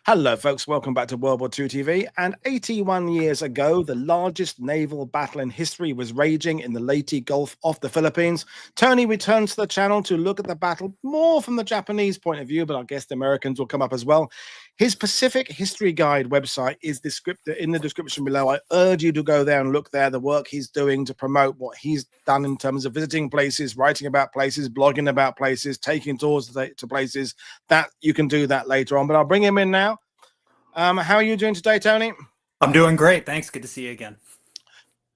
Hello, folks. Welcome back to World War II TV. And 81 years ago, the largest naval battle in history was raging in the Leyte Gulf off the Philippines. Tony returns to the channel to look at the battle more from the Japanese point of view, but I guess the Americans will come up as well. His Pacific History Guide website is in the description below. I urge you to go there and look there. The work he's doing to promote what he's done in terms of visiting places, writing about places, blogging about places, taking tours to places. That you can do that later on. But I'll bring him in now. How are you doing today, Tony? I'm doing great. Thanks. Good to see you again.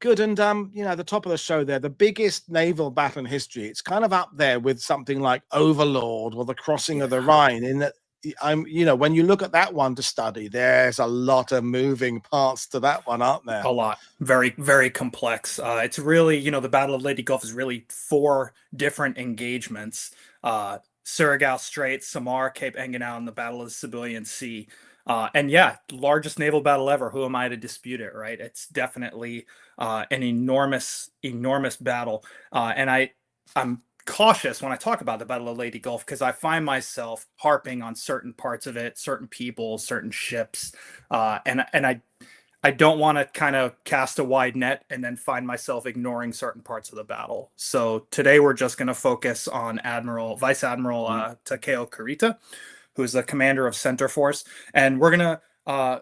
Good. And, the top of the show there, the biggest naval battle in history, it's kind of up there with something like Overlord or the crossing of the Rhine in that, when you look at that one to study, there's a lot of moving parts to that one, aren't there? A lot. Very, very complex. It's really, the Battle of Leyte Gulf is really 4 different engagements. Surigao Strait, Samar, Cape Engenau, and the Battle of the Siberian Sea. And yeah, largest naval battle ever. Who am I to dispute it, right? It's definitely an enormous, enormous battle. And I'm cautious when I talk about the Battle of Leyte Gulf because I find myself harping on certain parts of it, certain people, certain ships, and I don't want to kind of cast a wide net and then find myself ignoring certain parts of the battle. So today we're just going to focus on Vice Admiral Takeo Kurita, who is the commander of Center Force, and we're going to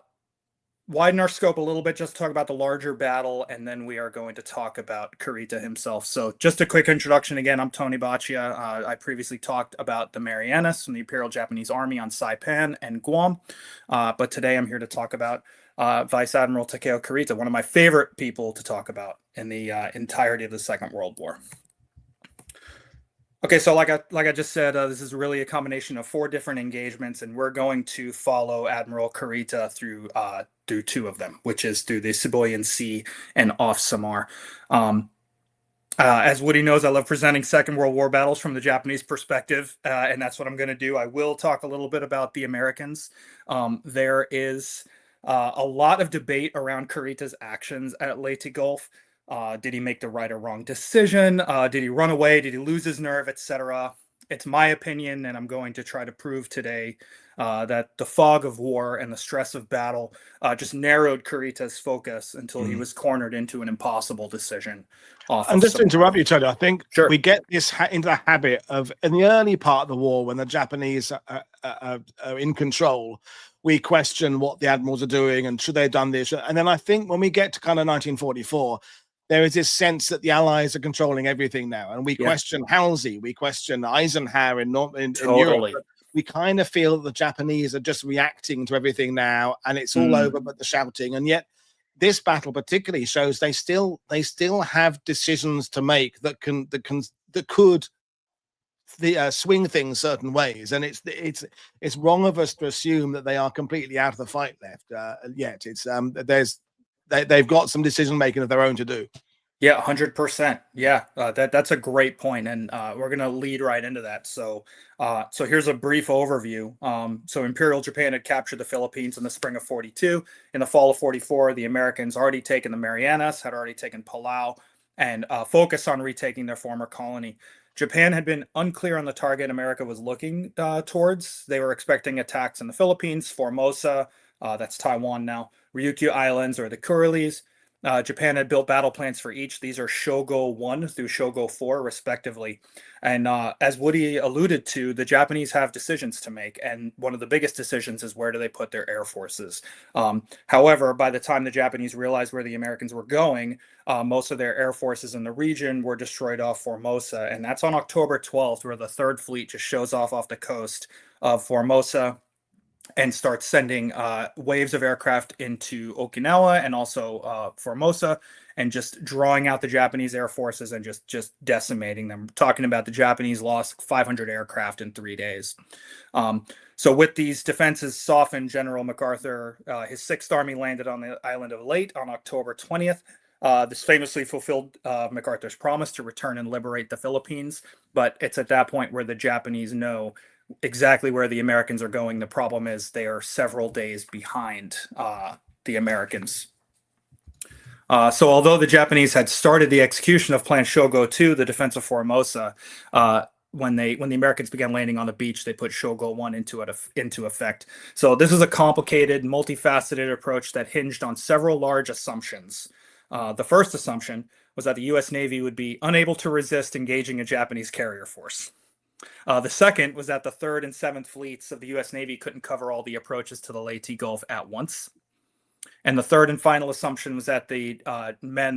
widen our scope a little bit, just to talk about the larger battle, and then we are going to talk about Kurita himself. So just a quick introduction. Again, I'm Tony Boccia. I previously talked about the Marianas from the Imperial Japanese Army on Saipan and Guam, but today I'm here to talk about Vice Admiral Takeo Kurita, one of my favorite people to talk about in the entirety of the Second World War. Okay, so like I just said, this is really a combination of 4 different engagements, and we're going to follow Admiral Kurita through 2 of them, which is through the Siberian Sea and off Samar. As Woody knows, I love presenting Second World War battles from the Japanese perspective, and that's what I'm going to do. I will talk a little bit about the Americans. There is a lot of debate around Kurita's actions at Leyte Gulf. Did he make the right or wrong decision? Did he run away? Did he lose his nerve, etc.? It's my opinion, and I'm going to try to prove today that the fog of war and the stress of battle just narrowed Kurita's focus until he was cornered into an impossible decision. And just to interrupt you, Tony, I think sure. we get this into the habit of, in the early part of the war, when the Japanese are in control, we question what the admirals are doing and should they have done this. And then I think when we get to kind of 1944, there is this sense that the Allies are controlling everything now, and we question Halsey, we question Eisenhower in Europe. We kind of feel that the Japanese are just reacting to everything now, and it's all over but the shouting. And yet, this battle particularly shows they still have decisions to make that could swing things certain ways, and it's wrong of us to assume that they are completely out of the fight left yet. It's they've got some decision making of their own to do. Yeah, 100%. Yeah, that's a great point, and we're going to lead right into that. So here's a brief overview. So Imperial Japan had captured the Philippines in the spring of 42. In the fall of 44, the Americans already taken the Marianas, had already taken Palau, and focused on retaking their former colony. Japan had been unclear on the target America was looking towards. They were expecting attacks in the Philippines, Formosa, that's Taiwan now, Ryukyu Islands, or the Kuriles. Japan had built battle plans for each. These are Shogo 1 through Shogo 4, respectively. And as Woody alluded to, the Japanese have decisions to make. And one of the biggest decisions is where do they put their air forces. However, by the time the Japanese realized where the Americans were going, most of their air forces in the region were destroyed off Formosa. And that's on October 12th, where the 3rd Fleet just shows off the coast of Formosa and starts sending waves of aircraft into Okinawa and also Formosa, and just drawing out the Japanese air forces and just decimating them. Talking about the Japanese lost 500 aircraft in 3 days. So with these defenses softened, General MacArthur, his 6th Army landed on the island of Leyte on October 20th. This famously fulfilled MacArthur's promise to return and liberate the Philippines, but it's at that point where the Japanese know exactly where the Americans are going. The problem is they are several days behind the Americans. So although the Japanese had started the execution of Plan Shogo 2, the defense of Formosa, when the Americans began landing on the beach, they put Shogo 1 into effect. So this is a complicated, multifaceted approach that hinged on several large assumptions. The first assumption was that the U.S. Navy would be unable to resist engaging a Japanese carrier force. The second was that the 3rd and 7th fleets of the U.S. Navy couldn't cover all the approaches to the Leyte Gulf at once. And the third and final assumption was that the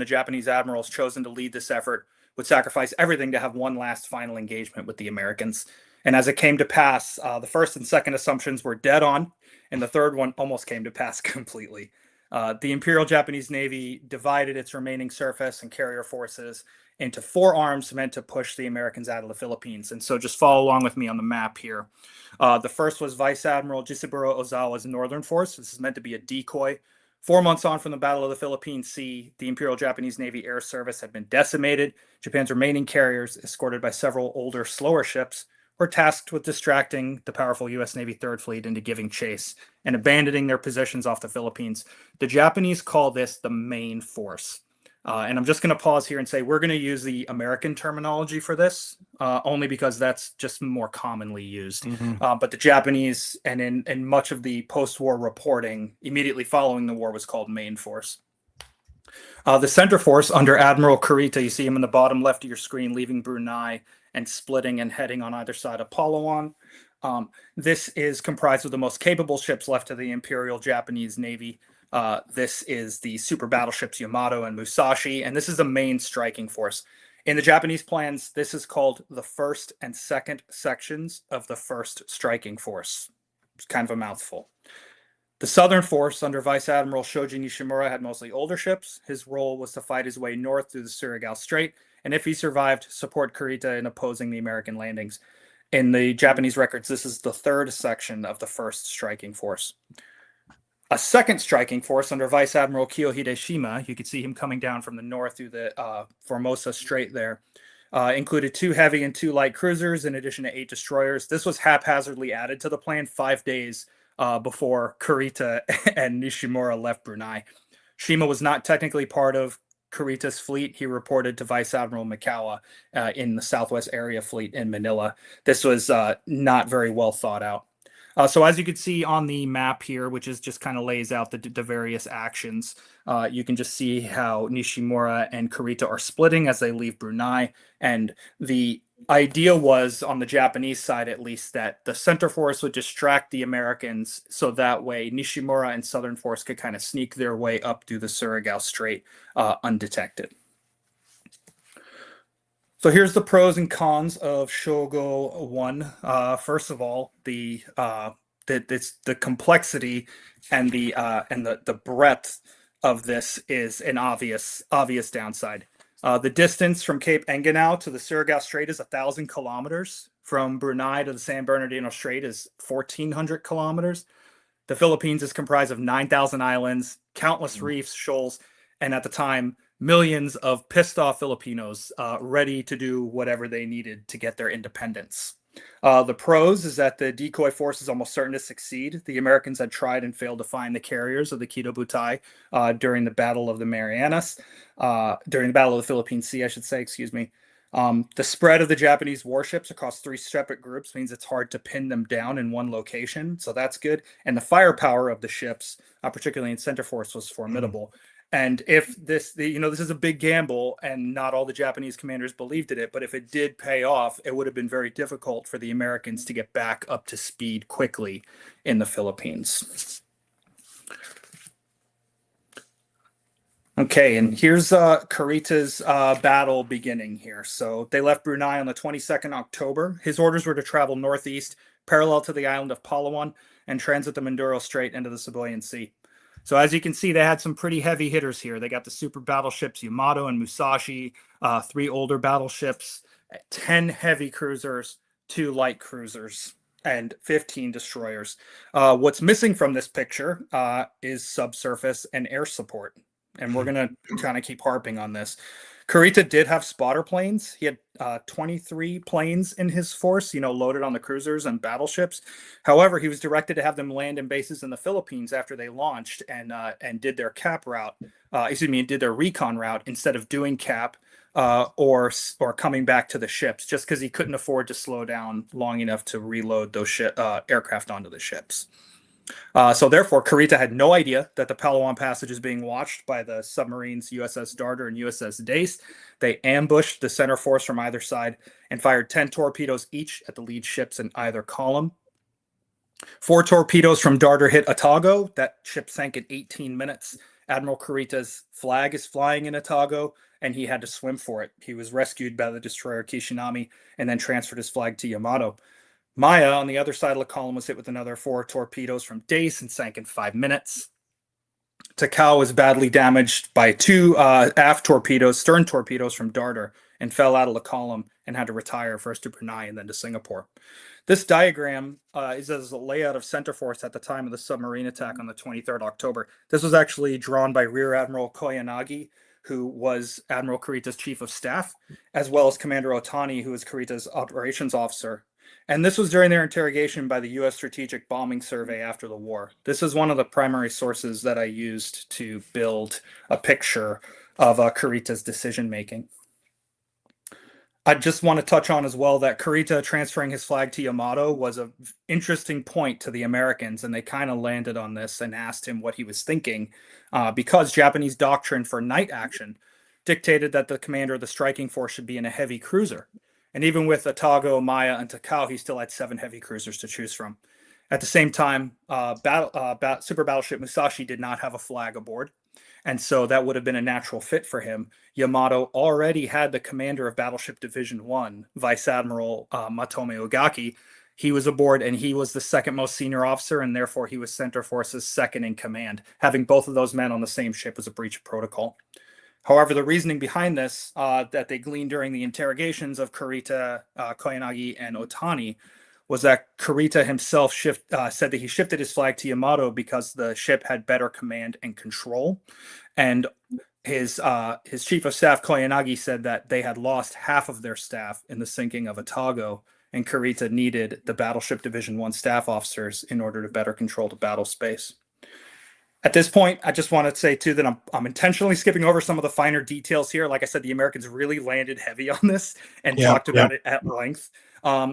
Japanese admirals chosen to lead this effort, would sacrifice everything to have one last final engagement with the Americans. And as it came to pass, the first and second assumptions were dead on, and the third one almost came to pass completely. The Imperial Japanese Navy divided its remaining surface and carrier forces into 4 arms meant to push the Americans out of the Philippines. And so just follow along with me on the map here. The first was Vice Admiral Jisaburo Ozawa's Northern Force. This is meant to be a decoy. 4 months on from the Battle of the Philippine Sea, the Imperial Japanese Navy Air Service had been decimated. Japan's remaining carriers, escorted by several older, slower ships, were tasked with distracting the powerful U.S. Navy Third Fleet into giving chase and abandoning their positions off the Philippines. The Japanese call this the main force. And I'm just going to pause here and say we're going to use the American terminology for this, only because that's just more commonly used. But the Japanese, and in much of the post-war reporting immediately following the war, was called main force. The center force under Admiral Kurita, you see him in the bottom left of your screen, leaving Brunei and splitting and heading on either side of Palawan. This is comprised of the most capable ships left of the Imperial Japanese Navy. This is the super battleships Yamato and Musashi, and this is the main striking force. In the Japanese plans, this is called the 1st and 2nd sections of the 1st striking force. It's kind of a mouthful. The Southern Force under Vice Admiral Shoji Nishimura had mostly older ships. His role was to fight his way north through the Surigao Strait, and if he survived, support Kurita in opposing the American landings. In the Japanese records, this is the 3rd section of the 1st striking force. A 2nd striking force under Vice Admiral Kiyohide Shima, you could see him coming down from the north through the Formosa Strait there, included 2 heavy and 2 light cruisers in addition to 8 destroyers. This was haphazardly added to the plan 5 days before Kurita and Nishimura left Brunei. Shima was not technically part of Kurita's fleet. He reported to Vice Admiral Mikawa in the Southwest Area Fleet in Manila. This was not very well thought out. So as you can see on the map here, which is just kind of lays out the various actions, you can just see how Nishimura and Kurita are splitting as they leave Brunei. And the idea was, on the Japanese side at least, that the center force would distract the Americans so that way Nishimura and Southern Force could kind of sneak their way up through the Surigao Strait undetected. So here's the pros and cons of Shogo 1. First of all, the complexity and the breadth of this is an obvious downside. The distance from Cape Enganau to the Surigao Strait is 1,000 kilometers. From Brunei to the San Bernardino Strait is 1,400 kilometers. The Philippines is comprised of 9,000 islands, countless reefs, shoals, and at the time, millions of pissed off Filipinos ready to do whatever they needed to get their independence. The pros is that the decoy force is almost certain to succeed. The Americans had tried and failed to find the carriers of the Kido Butai during the Battle of the Marianas, during the Battle of the Philippine Sea, I should say, excuse me. The spread of the Japanese warships across 3 separate groups means it's hard to pin them down in one location, so that's good. And the firepower of the ships, particularly in center force, was formidable. And if this is a big gamble and not all the Japanese commanders believed in it, but if it did pay off, it would have been very difficult for the Americans to get back up to speed quickly in the Philippines. Okay, and here's Kurita's battle beginning here. So they left Brunei on the 22nd October. His orders were to travel northeast, parallel to the island of Palawan, and transit the Mindoro Strait into the Sibuyan Sea. So as you can see, they had some pretty heavy hitters here. They got the super battleships Yamato and Musashi, 3 older battleships, 10 heavy cruisers, 2 light cruisers, and 15 destroyers. What's missing from this picture is subsurface and air support. And we're going to kind of keep harping on this. Kurita did have spotter planes. He had 23 planes in his force, loaded on the cruisers and battleships. However, he was directed to have them land in bases in the Philippines after they launched and did their cap route. Did their recon route instead of doing cap or coming back to the ships, just because he couldn't afford to slow down long enough to reload those aircraft onto the ships. So therefore, Kurita had no idea that the Palawan Passage is being watched by the submarines USS Darter and USS Dace. They ambushed the center force from either side and fired 10 torpedoes each at the lead ships in either column. 4 torpedoes from Darter hit Otago. That ship sank in 18 minutes. Admiral Kurita's flag is flying in Otago, and he had to swim for it. He was rescued by the destroyer Kishinami and then transferred his flag to Yamato. Maya, on the other side of the column, was hit with another 4 torpedoes from Dace and sank in 5 minutes. Takeo was badly damaged by 2 stern torpedoes from Darter, and fell out of the column and had to retire first to Brunei and then to Singapore. This diagram is as a layout of center force at the time of the submarine attack on the 23rd October. This was actually drawn by Rear Admiral Koyanagi, who was Admiral Kurita's chief of staff, as well as Commander Otani, who was Kurita's operations officer. And this was during their interrogation by the U.S. Strategic Bombing Survey after the war. This is one of the primary sources that I used to build a picture of Kurita's decision-making. I just want to touch on as well that Kurita transferring his flag to Yamato was an interesting point to the Americans, and they kind of landed on this and asked him what he was thinking, because Japanese doctrine for night action dictated that the commander of the striking force should be in a heavy cruiser. And even with Otago, Maya, and Takeo, he still had 7 heavy cruisers to choose from. At the same time, super battleship Musashi did not have a flag aboard, and so that would have been a natural fit for him. Yamato already had the commander of Battleship Division 1, Vice Admiral Matome Ogaki. He was aboard, and he was the second most senior officer, and therefore he was Center Force's second in command. Having both of those men on the same ship was a breach of protocol. However, the reasoning behind this that they gleaned during the interrogations of Kurita, Koyanagi, and Otani was that Kurita himself said that he shifted his flag to Yamato because the ship had better command and control. And his chief of staff, Koyanagi, said that they had lost half of their staff in the sinking of Otago, and Kurita needed the Battleship Division 1 staff officers in order to better control the battle space. At this point, I just want to say, too, that I'm intentionally skipping over some of the finer details here. Like I said, the Americans really landed heavy on this and talked about it at length.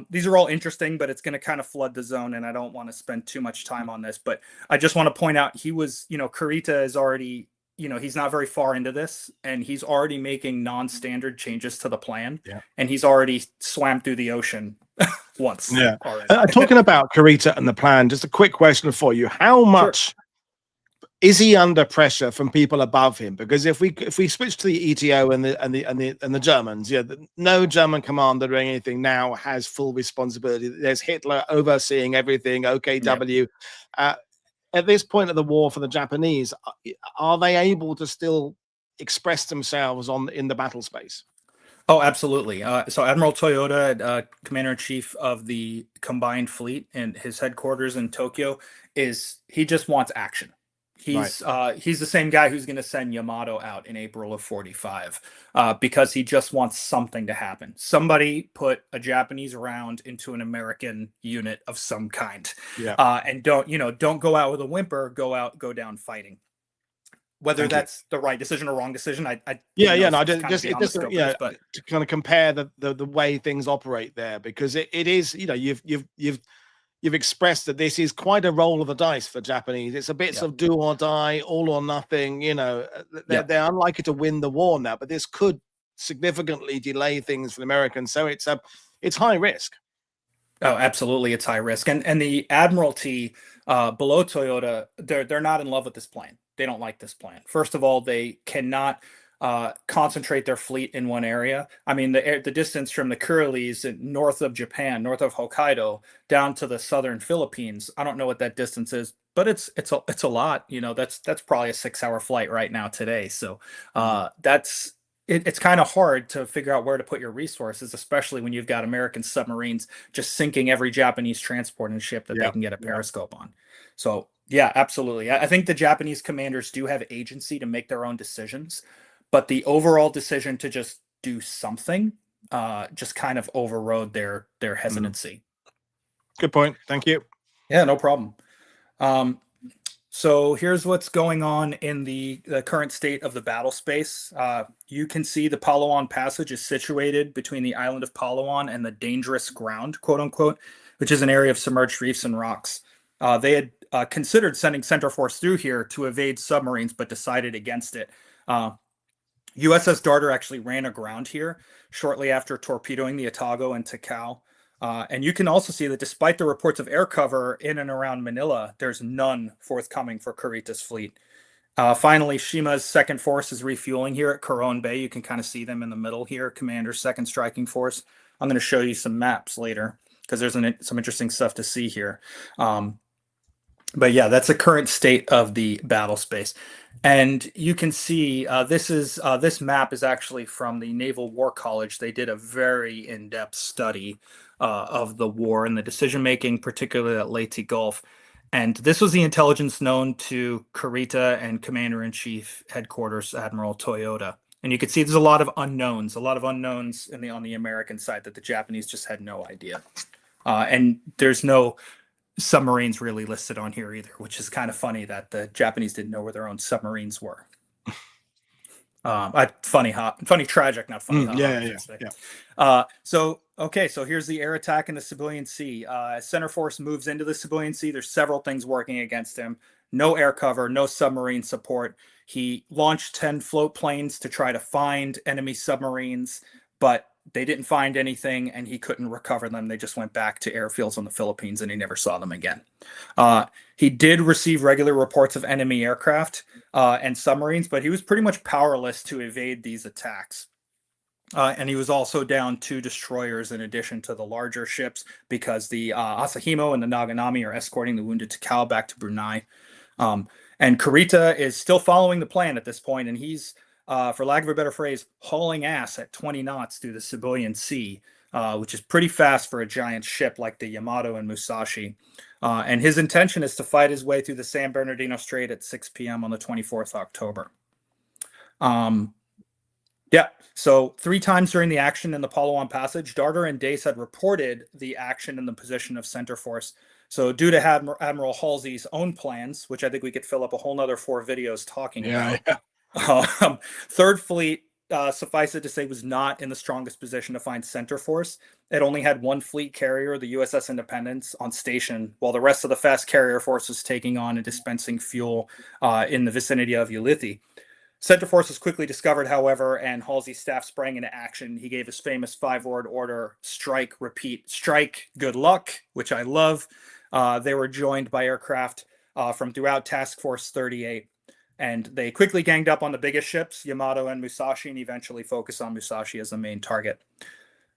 These are all interesting, but it's going to kind of flood the zone, and I don't want to spend too much time on this. But I just want to point out Kurita is already, he's not very far into this, and he's already making non-standard changes to the plan, and he's already swam through the ocean once. Yeah. Talking about Kurita and the plan, just a quick question for you. How much is he under pressure from people above him? Because if we switch to the ETO and the Germans, no German commander doing anything now has full responsibility. There's Hitler overseeing everything. OKW. At this point of the war for the Japanese, are they able to still express themselves in the battle space? Oh, absolutely. So Admiral Toyota, Commander-in-Chief of the Combined Fleet, and his headquarters in Tokyo, he just wants action. He's the same guy who's going to send Yamato out in April of 45 because he just wants something to happen. Somebody put a Japanese round into an American unit of some kind, and don't go out with a whimper. Go down fighting. Whether that's the right decision or wrong decision, but to kind of compare the way things operate there, because it is, you've expressed that this is quite a roll of the dice for Japanese. It's a bit of do or die, all or nothing. They're unlikely to win the war now, but this could significantly delay things for the Americans. So it's high risk. Oh, absolutely, it's high risk. And the Admiralty below Toyota, they're not in love with this plan. They don't like this plan. First of all, they cannot concentrate their fleet in one area. I mean, the distance from the Kuriles north of Japan, north of Hokkaido, down to the southern Philippines. I don't know what that distance is, but it's a lot. That's probably a 6-hour flight right now today. So it's kind of hard to figure out where to put your resources, especially when you've got American submarines just sinking every Japanese transporting ship that they can get a periscope on. So yeah, absolutely. I think the Japanese commanders do have agency to make their own decisions. but the overall decision to just do something just kind of overrode their hesitancy. Good point. Thank you. Yeah, no problem. So here's what's going on in the current state of the battle space. You can see the Palawan Passage is situated between the island of Palawan and the dangerous ground, quote unquote, which is an area of submerged reefs and rocks. They had considered sending Center Force through here to evade submarines, but decided against it. USS Darter actually ran aground here shortly after torpedoing the Otago and Takeo. And you can also see that despite the reports of air cover in and around Manila, there's none forthcoming for Kurita's fleet. Finally, Shima's second force is refueling here at Coron Bay. You can kind of see them in the middle here, Commander's second striking force. I'm going to show you some maps later because there's some interesting stuff to see here. But yeah, that's the current state of the battle space. And you can see this map is actually from the Naval War College. They did a very in-depth study of the war and the decision-making, particularly at Leyte Gulf. And this was the intelligence known to Kurita and Commander-in-Chief Headquarters Admiral Toyota. And you can see there's a lot of unknowns on the American side that the Japanese just had no idea. And there's no submarines really listed on here either, which is kind of funny that the Japanese didn't know where their own submarines were. Funny, tragic, not funny. So here's the air attack in the civilian sea. Center Force moves into the civilian sea. There's several things working against him. No air cover, no submarine support. He launched 10 float planes to try to find enemy submarines, but they didn't find anything and he couldn't recover them. They just went back to airfields on the Philippines and he never saw them again. He did receive regular reports of enemy aircraft and submarines, but he was pretty much powerless to evade these attacks. And he was also down 2 destroyers in addition to the larger ships because the Asahimo and the Naganami are escorting the wounded Takeo back to Brunei. And Kurita is still following the plan at this point, and he's for lack of a better phrase, hauling ass at 20 knots through the civilian sea, which is pretty fast for a giant ship like the Yamato and Musashi. And his intention is to fight his way through the San Bernardino Strait at 6 p.m. on the 24th October. So 3 times during the action in the Palawan Passage, Darter and Dace had reported the action in the position of Center Force. So due to Admiral Halsey's own plans, which I think we could fill up a whole nother 4 videos talking about, Third Fleet, suffice it to say, was not in the strongest position to find Center Force. It only had 1 fleet carrier, the USS Independence, on station, while the rest of the fast carrier force was taking on and dispensing fuel in the vicinity of Ulithi. Center Force was quickly discovered, however, and Halsey's staff sprang into action. He gave his famous 5-word order: strike, repeat, strike, good luck, which I love. They were joined by aircraft from throughout Task Force 38. And they quickly ganged up on the biggest ships, Yamato and Musashi, and eventually focused on Musashi as the main target.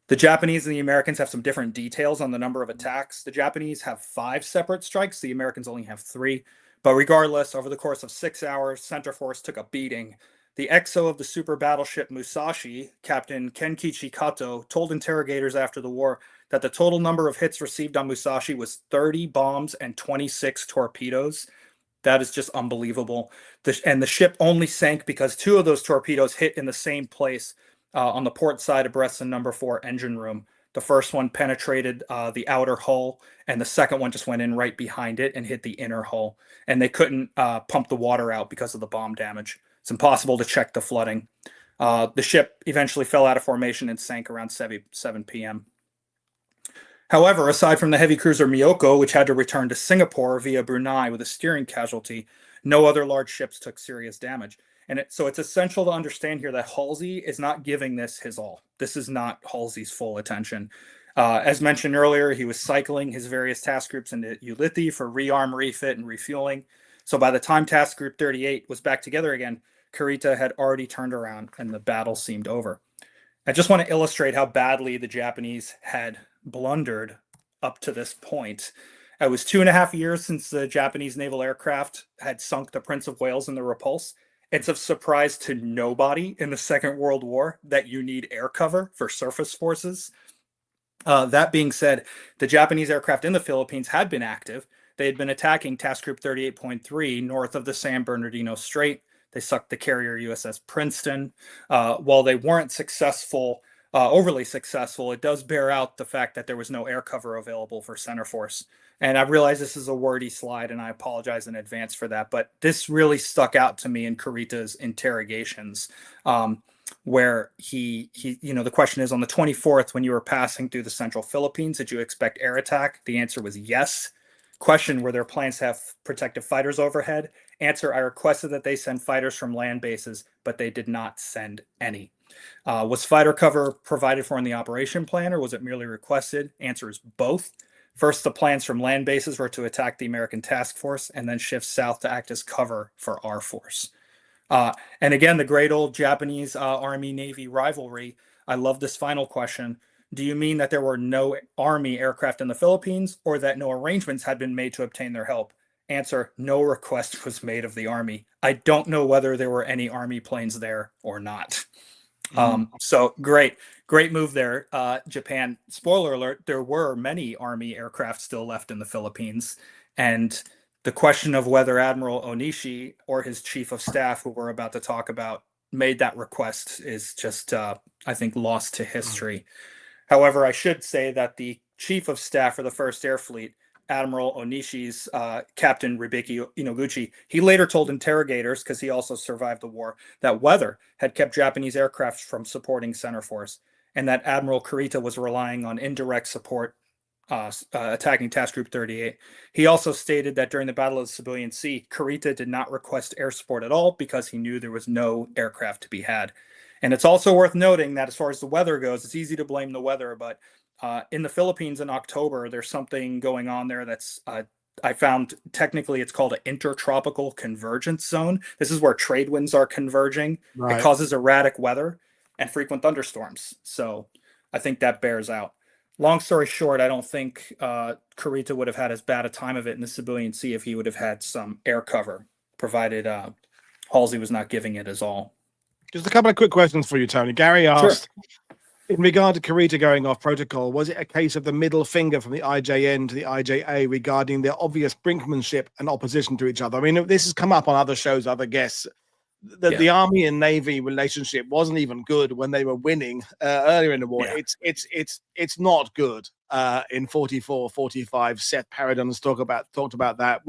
The Japanese and the Americans have some different details on the number of attacks. The Japanese have 5 separate strikes. The Americans only have 3. But regardless, over the course of 6 hours, Center Force took a beating. The XO of the super battleship Musashi, Captain Kenkichi Kato, told interrogators after the war that the total number of hits received on Musashi was 30 bombs and 26 torpedoes. That is just unbelievable. And the ship only sank because 2 of those torpedoes hit in the same place on the port side of Bresson number 4 engine room. The first one penetrated the outer hull, and the second one just went in right behind it and hit the inner hull. And they couldn't pump the water out because of the bomb damage. It's impossible to check the flooding. The ship eventually fell out of formation and sank around 7 p.m. However, aside from the heavy cruiser Miyoko, which had to return to Singapore via Brunei with a steering casualty, no other large ships took serious damage. And so it's essential to understand here that Halsey is not giving this his all. This is not Halsey's full attention. As mentioned earlier, he was cycling his various task groups into Ulithi for rearm, refit, and refueling. So by the time Task Group 38 was back together again, Kurita had already turned around and the battle seemed over. I just want to illustrate how badly the Japanese had blundered up to this point. It was 2.5 years since the Japanese naval aircraft had sunk the Prince of Wales in the Repulse. It's of surprise to nobody in the Second World War that you need air cover for surface forces. That being said, the Japanese aircraft in the Philippines had been active. They had been attacking Task Group 38.3 north of the San Bernardino Strait. They sucked the carrier USS Princeton. While they weren't successful, overly successful, it does bear out the fact that there was no air cover available for center force. And I realize this is a wordy slide, and I apologize in advance for that, but this really stuck out to me in Kurita's interrogations, where the question is, on the 24th, when you were passing through the central Philippines, did you expect air attack? The answer was yes. Question, were there plans to have protective fighters overhead? Answer, I requested that they send fighters from land bases, but they did not send any. Was fighter cover provided for in the operation plan, or was it merely requested? Answer is both. First, the plans from land bases were to attack the American task force and then shift south to act as cover for our force. And again, the great old Japanese Army-Navy rivalry. I love this final question. Do you mean that there were no Army aircraft in the Philippines, or that no arrangements had been made to obtain their help? Answer, no request was made of the Army. I don't know whether there were any Army planes there or not. So great move there, Japan. Spoiler alert, there were many Army aircraft still left in the Philippines. And the question of whether Admiral Onishi or his chief of staff, who we're about to talk about, made that request is just, I think, lost to history. However, I should say that the chief of staff for the First Air Fleet, Admiral Onishi's Captain Ribiki Inoguchi, he later told interrogators, because he also survived the war, that weather had kept Japanese aircraft from supporting center force, and that Admiral Kurita was relying on indirect support attacking Task Group 38. He also stated that during the Battle of the Sibuyan Sea, Kurita did not request air support at all because he knew there was no aircraft to be had. And it's also worth noting that as far as the weather goes, it's easy to blame the weather, but in the Philippines in October, there's something going on there that's, I found technically it's called an intertropical convergence zone. This is where trade winds are converging. Right. It causes erratic weather and frequent thunderstorms. So I think that bears out. Long story short, I don't think Kurita would have had as bad a time of it in the Sibuyan Sea if he would have had some air cover, provided Halsey was not giving it his all. Just a couple of quick questions for you, Tony. Gary asked, in regard to Kurita going off protocol, was it a case of the middle finger from the IJN to the IJA regarding their obvious brinkmanship and opposition to each other? I mean, this has come up on other shows, other guests. The Army and Navy relationship wasn't even good when they were winning earlier in the war. Yeah. It's not good in 44, 45. Seth Paradon's talked about that.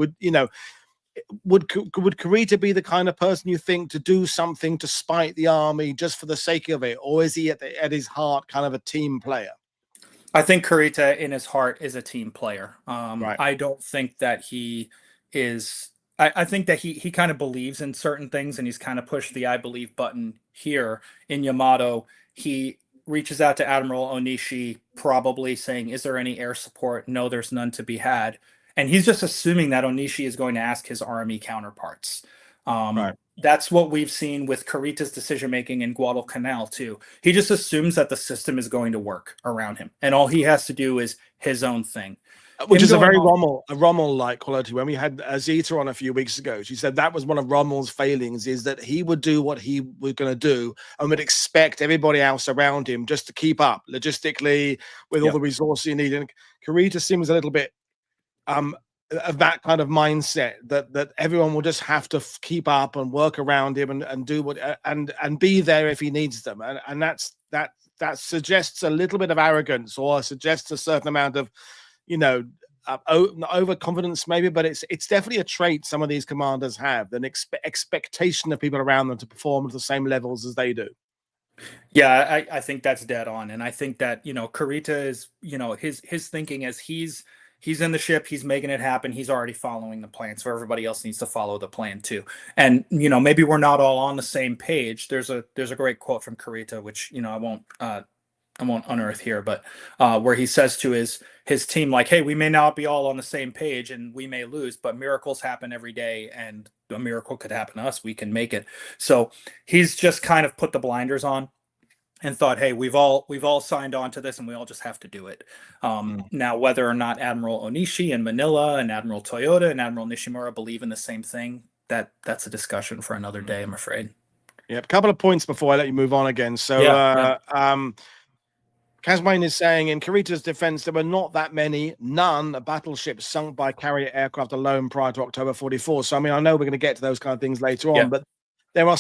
Would Kurita be the kind of person you think to do something to spite the Army just for the sake of it, or is he at his heart kind of a team player? I think Kurita in his heart is a team player. Right. I don't think that he is. I think that he kind of believes in certain things, and he's kind of pushed the I believe button here in Yamato. He reaches out to Admiral Onishi, probably saying, is there any air support? No, there's none to be had. And he's just assuming that Onishi is going to ask his Army counterparts. Right. That's what we've seen with Kurita's decision-making in Guadalcanal, too. He just assumes that the system is going to work around him, and all he has to do is his own thing. Which is a very Rommel-like quality. When we had Zita on a few weeks ago, she said that was one of Rommel's failings, is that he would do what he was going to do and would expect everybody else around him just to keep up logistically with all the resources he needed. And Kurita seems a little bit of that kind of mindset that everyone will just have to keep up and work around him and do what and be there if he needs them. And that suggests a little bit of arrogance, or suggests a certain amount of, overconfidence maybe, but it's definitely a trait some of these commanders have, an expectation of people around them to perform at the same levels as they do. Yeah, I think that's dead on. And I think that, Kurita is, his thinking is he's in the ship, he's making it happen, he's already following the plan, so everybody else needs to follow the plan too. And, maybe we're not all on the same page. There's a great quote from Kurita, which, I won't unearth here, but where he says to his team, like, hey, we may not be all on the same page and we may lose, but miracles happen every day, and a miracle could happen to us. We can make it. So he's just kind of put the blinders on and thought, hey, we've all signed on to this, and we all just have to do it. Now, whether or not Admiral Onishi in Manila and Admiral Toyota and Admiral Nishimura believe in the same thing, that's a discussion for another day, I'm afraid. Yeah, a couple of points before I let you move on again. So Kazmain is saying, in Kurita's defense, there were not that many, none, battleships sunk by carrier aircraft alone prior to October 44. So, I mean, I know we're going to get to those kind of things later on, but there are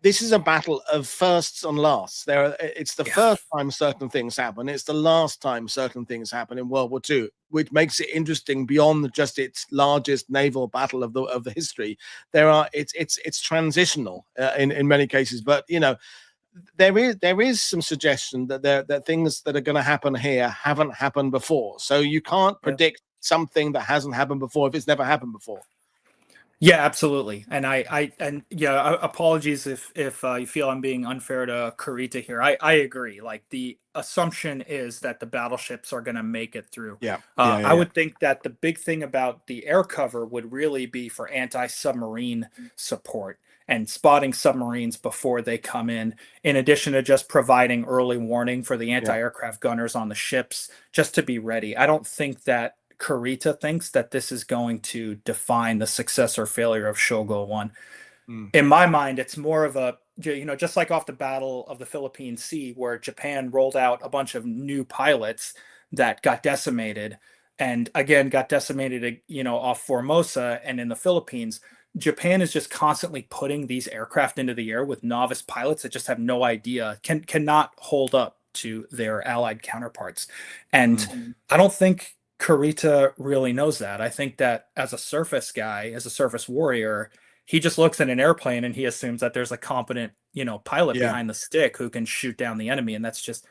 this is a battle of firsts and lasts. It's the first time certain things happen. It's the last time certain things happen in World War II, which makes it interesting beyond just its largest naval battle of the history. It's transitional in many cases, but there is some suggestion that things that are going to happen here haven't happened before. So you can't predict something that hasn't happened before if it's never happened before. Yeah, absolutely. And apologies if you feel I'm being unfair to Kurita here. I agree. Like, the assumption is that the battleships are going to make it through. I would think that the big thing about the air cover would really be for anti-submarine support and spotting submarines before they come in addition to just providing early warning for the anti-aircraft gunners on the ships, just to be ready. I don't think that Kurita thinks that this is going to define the success or failure of Shogo 1. In my mind, it's more of a, just like off the Battle of the Philippine Sea, where Japan rolled out a bunch of new pilots that got decimated, and again got decimated, off Formosa and in the Philippines. Japan is just constantly putting these aircraft into the air with novice pilots that just have no idea, cannot hold up to their allied counterparts. And I don't think Kurita really knows that. I think that as a surface guy, as a surface warrior, he just looks at an airplane and he assumes that there's a competent, pilot behind the stick who can shoot down the enemy, and that's just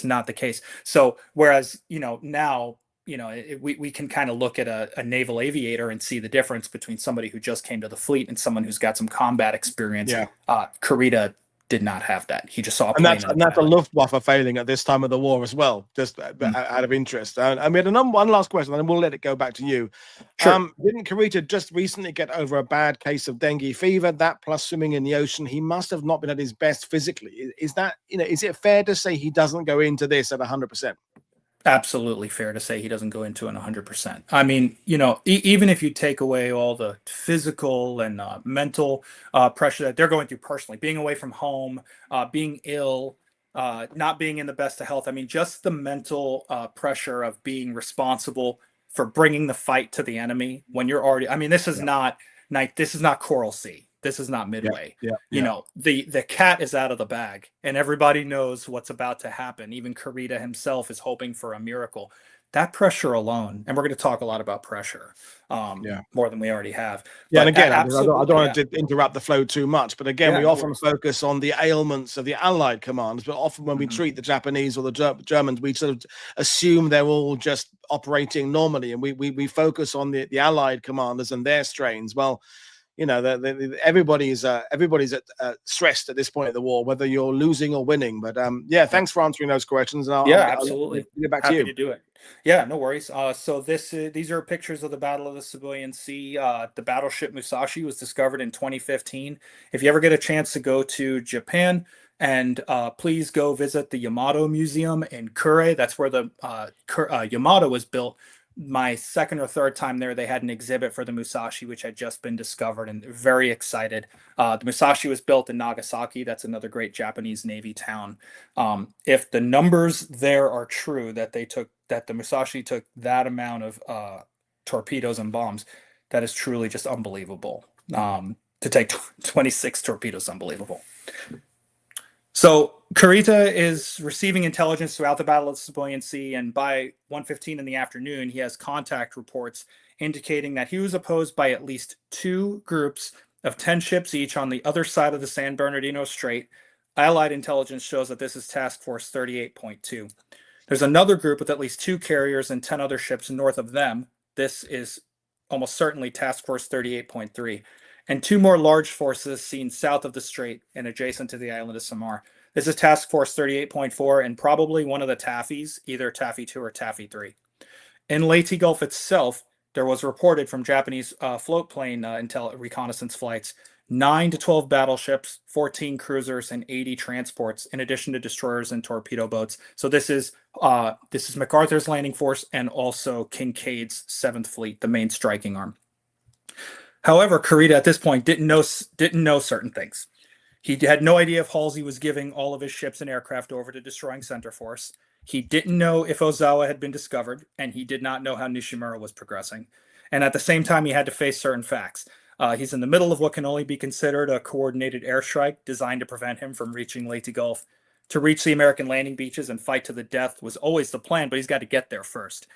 not the case. So whereas, now, we can kind of look at a naval aviator and see the difference between somebody who just came to the fleet and someone who's got some combat experience. Kurita did not have that. He just saw a plane. And that's a Luftwaffe failing at this time of the war as well, just out of interest. And we had one last question, and then we'll let it go back to you. Sure. Didn't Kurita just recently get over a bad case of dengue fever? That plus swimming in the ocean, he must have not been at his best physically. Is that, is it fair to say he doesn't go into this at 100%? Absolutely fair to say he doesn't go into it 100%. I mean, even if you take away all the physical and mental pressure that they're going through personally, being away from home, being ill, not being in the best of health. I mean, just the mental pressure of being responsible for bringing the fight to the enemy when you're already. I mean, this is not Coral Sea. This is not Midway. The cat is out of the bag, and everybody knows what's about to happen. Even Kurita himself is hoping for a miracle. That pressure alone, and we're going to talk a lot about pressure, more than we already have. And again, I don't want to interrupt the flow too much, but again, we often focus on the ailments of the Allied commands, but often when we treat the Japanese or the Germans, we sort of assume they're all just operating normally, and we focus on the Allied commanders and their strains. Well, everybody's stressed at this point of the war, whether you're losing or winning. But thanks for answering those questions. And absolutely. I'll get back Happy to you. To do it. Yeah, no worries. So these are pictures of the Battle of the Sibuyan Sea. The battleship Musashi was discovered in 2015. If you ever get a chance to go to Japan, and please go visit the Yamato Museum in Kure. That's where the Yamato was built. My second or third time there, they had an exhibit for the Musashi, which had just been discovered, and very excited. The Musashi was built in Nagasaki. That's another great Japanese Navy town. If the numbers there are true, that the Musashi took that amount of torpedoes and bombs, that is truly just unbelievable. To take 26 torpedoes, unbelievable. So Kurita is receiving intelligence throughout the Battle of the Sibuyan Sea, and by 1:15 in the afternoon, he has contact reports indicating that he was opposed by at least 2 groups of 10 ships each on the other side of the San Bernardino Strait. Allied intelligence shows that this is Task Force 38.2. There's another group with at least 2 carriers and 10 other ships north of them. This is almost certainly Task Force 38.3. And 2 more large forces seen south of the strait and adjacent to the island of Samar. This is Task Force 38.4 and probably one of the Taffies, either Taffy 2 or Taffy 3. In Leyte Gulf itself, there was reported from Japanese float plane reconnaissance flights 9 to 12 battleships, 14 cruisers, and 80 transports, in addition to destroyers and torpedo boats. So this is MacArthur's landing force and also Kincaid's 7th Fleet, the main striking arm. However, Kurita at this point didn't know certain things. He had no idea if Halsey was giving all of his ships and aircraft over to destroying Center Force. He didn't know if Ozawa had been discovered, and he did not know how Nishimura was progressing. And at the same time, he had to face certain facts. He's in the middle of what can only be considered a coordinated airstrike designed to prevent him from reaching Leyte Gulf. To reach the American landing beaches and fight to the death was always the plan, but he's got to get there first.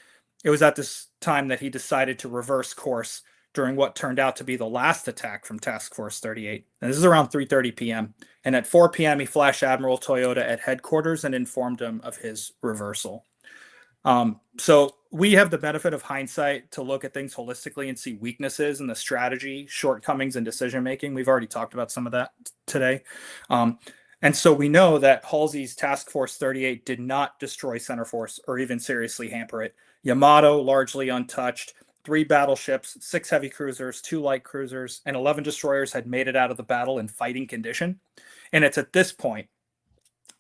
It was at this time that he decided to reverse course during what turned out to be the last attack from Task Force 38. And this is around 3:30 p.m. And at 4 p.m., he flashed Admiral Toyota at headquarters and informed him of his reversal. So we have the benefit of hindsight to look at things holistically and see weaknesses in the strategy, shortcomings in decision making. We've already talked about some of that today. And so we know that Halsey's Task Force 38 did not destroy Center Force or even seriously hamper it. Yamato, largely untouched. 3 battleships, 6 heavy cruisers, 2 light cruisers, and 11 destroyers had made it out of the battle in fighting condition. And it's at this point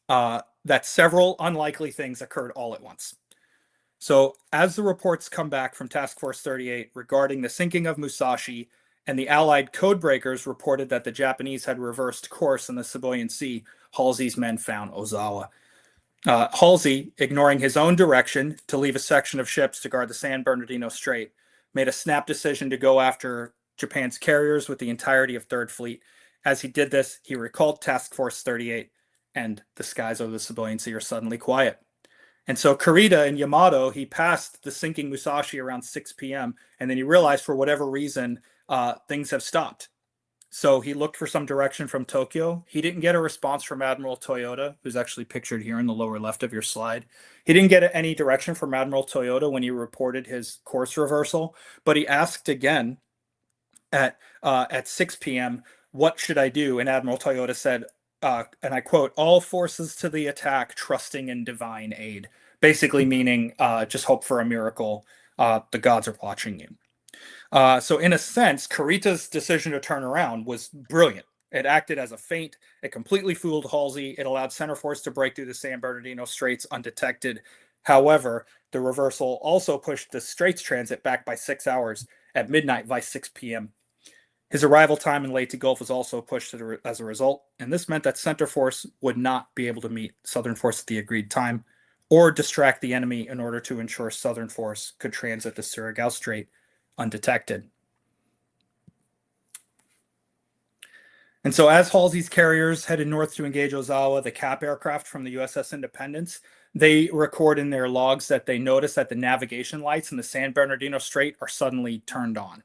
that several unlikely things occurred all at once. So as the reports come back from Task Force 38 regarding the sinking of Musashi, and the Allied codebreakers reported that the Japanese had reversed course in the Sibuyan Sea, Halsey's men found Ozawa. Halsey, ignoring his own direction to leave a section of ships to guard the San Bernardino Strait, made a snap decision to go after Japan's carriers with the entirety of Third Fleet. As he did this, he recalled Task Force 38, and the skies over the Sibuyan Sea are suddenly quiet. And so Kurita and Yamato, he passed the sinking Musashi around 6 p.m., and then he realized for whatever reason, things have stopped. So he looked for some direction from Tokyo. He didn't get a response from Admiral Toyota, who's actually pictured here in the lower left of your slide. He didn't get any direction from Admiral Toyota when he reported his course reversal, but he asked again at 6 p.m., what should I do? And Admiral Toyota said, and I quote, all forces to the attack, trusting in divine aid. Basically meaning just hope for a miracle. The gods are watching you. So in a sense, Kurita's decision to turn around was brilliant. It acted as a feint. It completely fooled Halsey. It allowed Center Force to break through the San Bernardino Straits undetected. However, the reversal also pushed the Straits transit back by 6 hours at midnight by 6 p.m. His arrival time in Leyte Gulf was also pushed as a result, and this meant that Center Force would not be able to meet Southern Force at the agreed time or distract the enemy in order to ensure Southern Force could transit the Surigao Strait undetected. And so as Halsey's carriers headed north to engage Ozawa, the cap aircraft from the USS Independence, they record in their logs that they notice that the navigation lights in the San Bernardino Strait are suddenly turned on.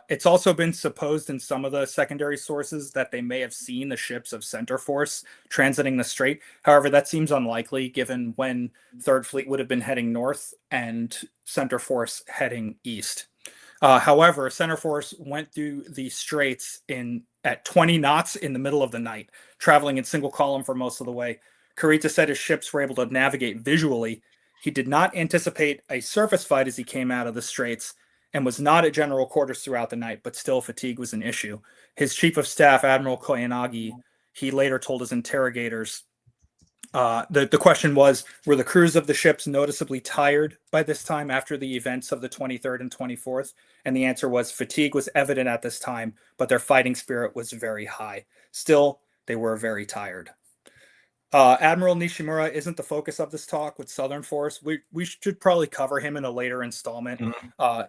It's also been supposed in some of the secondary sources that they may have seen the ships of Center Force transiting the strait. However, that seems unlikely given when Third Fleet would have been heading north and Center Force heading east. However, Center Force went through the straits at 20 knots in the middle of the night, traveling in single column for most of the way. Kurita said his ships were able to navigate visually. He did not anticipate a surface fight as he came out of the straits and was not at general quarters throughout the night, but still fatigue was an issue. His chief of staff, Admiral Koyanagi, he later told his interrogators, the question was, were the crews of the ships noticeably tired by this time after the events of the 23rd and 24th? And the answer was fatigue was evident at this time, but their fighting spirit was very high. Still, they were very tired. Admiral Nishimura isn't the focus of this talk with Southern Force. We should probably cover him in a later installment.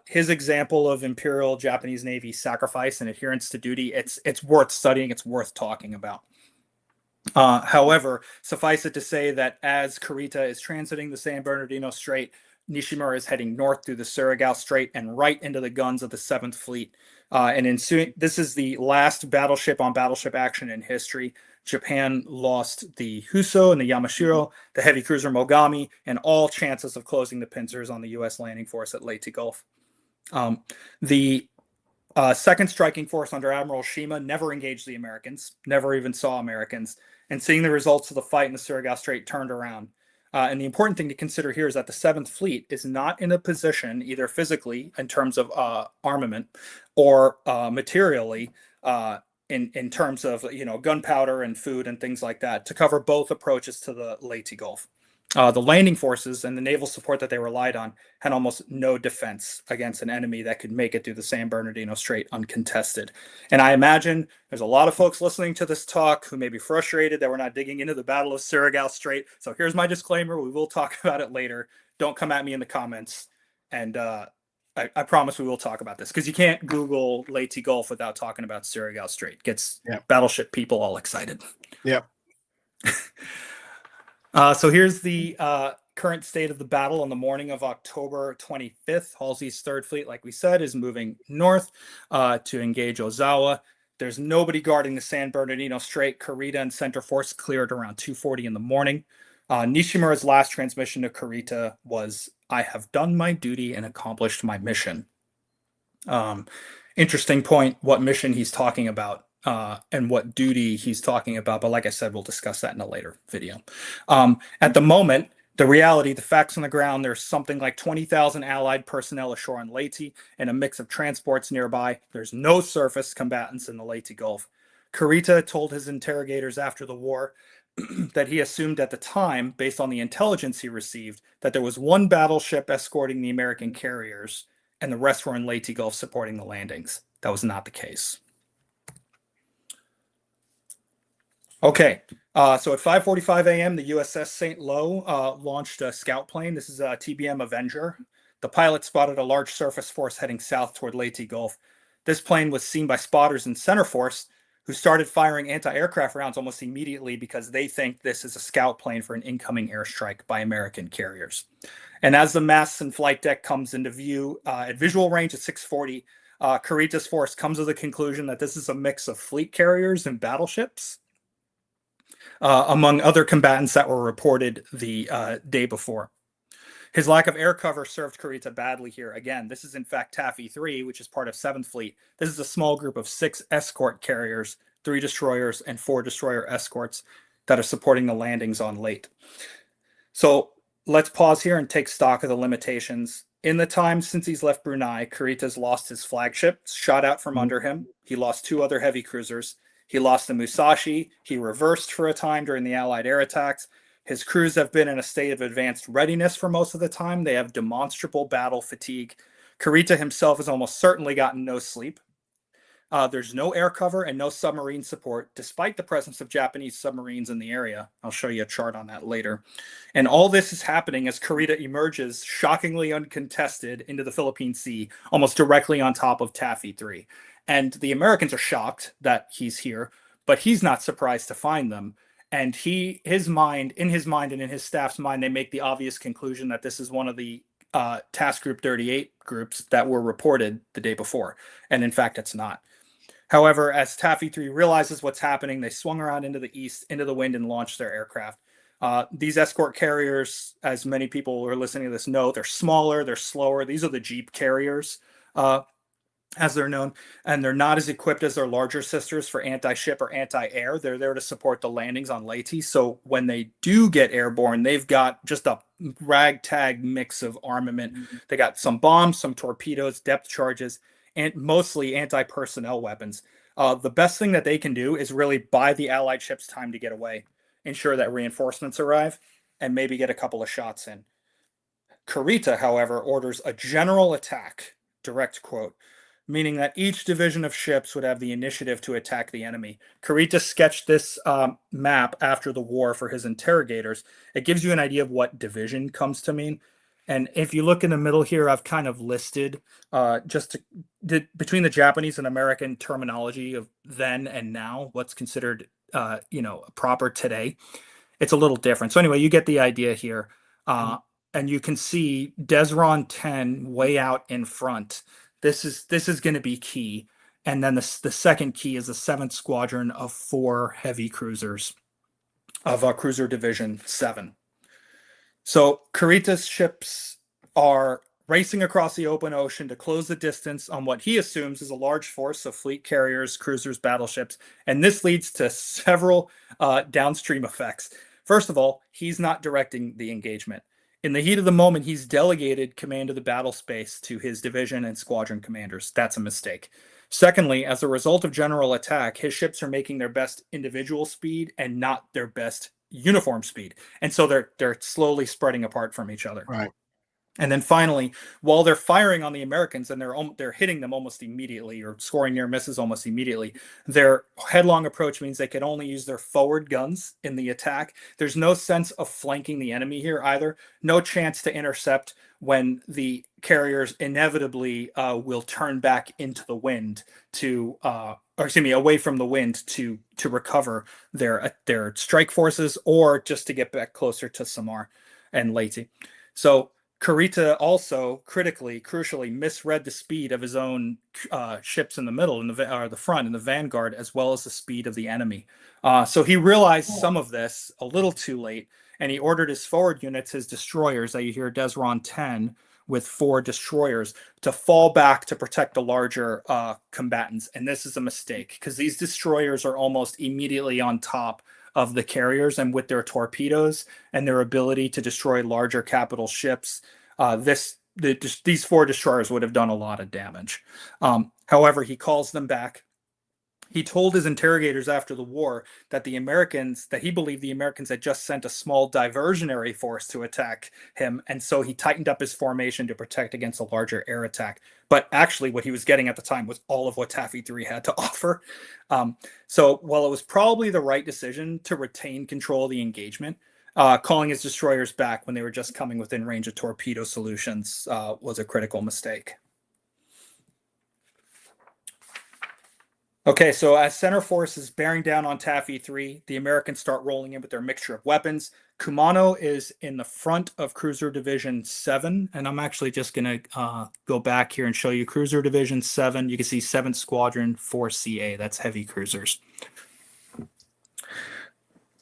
His example of Imperial Japanese Navy sacrifice and adherence to duty, it's worth studying. It's worth talking about. However, suffice it to say that as Kurita is transiting the San Bernardino Strait, Nishimura is heading north through the Surigao Strait and right into the guns of the 7th Fleet. This is the last battleship-on-battleship action in history. Japan lost the Huso and the Yamashiro, the heavy cruiser Mogami, and all chances of closing the pincers on the U.S. landing force at Leyte Gulf. The second striking force under Admiral Shima never engaged the Americans, never even saw Americans, and seeing the results of the fight in the Surigao Strait turned around. And the important thing to consider here is that the 7th Fleet is not in a position, either physically in terms of armament or materially in terms of gunpowder and food and things like that, to cover both approaches to the Leyte Gulf. The landing forces and the naval support that they relied on had almost no defense against an enemy that could make it through the San Bernardino Strait uncontested. And I imagine there's a lot of folks listening to this talk who may be frustrated that we're not digging into the Battle of Surigao Strait. So here's my disclaimer. We will talk about it later. Don't come at me in the comments. And I promise we will talk about this, because you can't Google Leyte Gulf without talking about Surigao Strait. Gets battleship people all excited. Yeah. So here's the current state of the battle on the morning of October 25th. Halsey's Third Fleet, like we said, is moving north to engage Ozawa. There's nobody guarding the San Bernardino Strait. Kurita and Center Force cleared around 2:40 in the morning. Nishimura's last transmission to Kurita was, "I have done my duty and accomplished my mission." Interesting point, what mission he's talking about and what duty he's talking about. But like I said, we'll discuss that in a later video. At the moment, the reality, the facts on the ground, there's something like 20,000 Allied personnel ashore on Leyte and a mix of transports nearby. There's no surface combatants in the Leyte Gulf. Kurita told his interrogators after the war that he assumed at the time, based on the intelligence he received, that there was one battleship escorting the American carriers and the rest were in Leyte Gulf supporting the landings. That was not the case. Okay, so at 5:45 a.m., the USS St. Lo launched a scout plane. This is a TBM Avenger. The pilot spotted a large surface force heading south toward Leyte Gulf. This plane was seen by spotters in Center Force, who started firing anti-aircraft rounds almost immediately because they think this is a scout plane for an incoming airstrike by American carriers. And as the masts and flight deck comes into view at visual range at 6:40, Kurita's force comes to the conclusion that this is a mix of fleet carriers and battleships, among other combatants that were reported the day before. His lack of air cover served Kurita badly here. Again, this is in fact Taffy 3, which is part of 7th Fleet. This is a small group of 6 escort carriers, 3 destroyers, and 4 destroyer escorts that are supporting the landings on Leyte. So let's pause here and take stock of the limitations. In the time since he's left Brunei, Kurita's lost his flagship, shot out from under him. He lost 2 other heavy cruisers. He lost the Musashi. He reversed for a time during the Allied air attacks. His crews have been in a state of advanced readiness for most of the time. They have demonstrable battle fatigue. Kurita himself has almost certainly gotten no sleep. There's no air cover and no submarine support, despite the presence of Japanese submarines in the area. I'll show you a chart on that later. And all this is happening as Kurita emerges shockingly uncontested into the Philippine Sea, almost directly on top of Taffy 3. And the Americans are shocked that he's here, but he's not surprised to find them. And in his mind and in his staff's mind, they make the obvious conclusion that this is one of the Task Group 38 groups that were reported the day before. And in fact, it's not. However, as Taffy 3 realizes what's happening, they swung around into the east, into the wind, and launched their aircraft. These escort carriers, as many people who are listening to this know, they're smaller, they're slower. These are the Jeep carriers, as they're known, and they're not as equipped as their larger sisters for anti-ship or anti-air. They're there to support the landings on Leyte. So when they do get airborne, they've got just a ragtag mix of armament. They got some bombs, some torpedoes, depth charges, and mostly anti-personnel weapons. The best thing that they can do is really buy the Allied ships time to get away, ensure that reinforcements arrive, and maybe get a couple of shots in. Kurita, however, orders a general attack, direct quote, meaning that each division of ships would have the initiative to attack the enemy. Kurita sketched this map after the war for his interrogators. It gives you an idea of what division comes to mean. And if you look in the middle here, I've kind of listed between the Japanese and American terminology of then and now, what's considered proper today. It's a little different. So anyway, you get the idea here. And you can see Desron 10 way out in front. This is going to be key. And then the second key is the 7th Squadron of 4 heavy cruisers of Cruiser Division 7. So Kurita's ships are racing across the open ocean to close the distance on what he assumes is a large force of fleet carriers, cruisers, battleships. And this leads to several downstream effects. First of all, he's not directing the engagement. In the heat of the moment, he's delegated command of the battle space to his division and squadron commanders. That's a mistake. Secondly, as a result of general attack, his ships are making their best individual speed and not their best uniform speed. And so they're slowly spreading apart from each other. Right. And then finally, while they're firing on the Americans and they're hitting them almost immediately or scoring near misses almost immediately, their headlong approach means they can only use their forward guns in the attack. There's no sense of flanking the enemy here either. No chance to intercept when the carriers inevitably will turn back into the wind to, or excuse me, away from the wind to recover their strike forces or just to get back closer to Samar and Leyte. So Kurita also crucially misread the speed of his own ships in the middle, the front, in the vanguard, as well as the speed of the enemy. So he realized some of this a little too late, and he ordered his forward units, his destroyers, that you hear Desron 10 with 4 destroyers, to fall back to protect the larger combatants. And this is a mistake because these destroyers are almost immediately on top of the carriers, and with their torpedoes and their ability to destroy larger capital ships, these 4 destroyers would have done a lot of damage. However, he calls them back. He told his interrogators after the war that he believed the Americans had just sent a small diversionary force to attack him, and so he tightened up his formation to protect against a larger air attack. But actually, what he was getting at the time was all of what Taffy 3 had to offer. So while it was probably the right decision to retain control of the engagement, calling his destroyers back when they were just coming within range of torpedo solutions was a critical mistake. Okay, so as center force is bearing down on Taffy 3, the Americans start rolling in with their mixture of weapons. Kumano is in the front of Cruiser Division 7, and I'm actually just going to go back here and show you Cruiser Division 7. You can see 7th Squadron 4CA. That's heavy cruisers.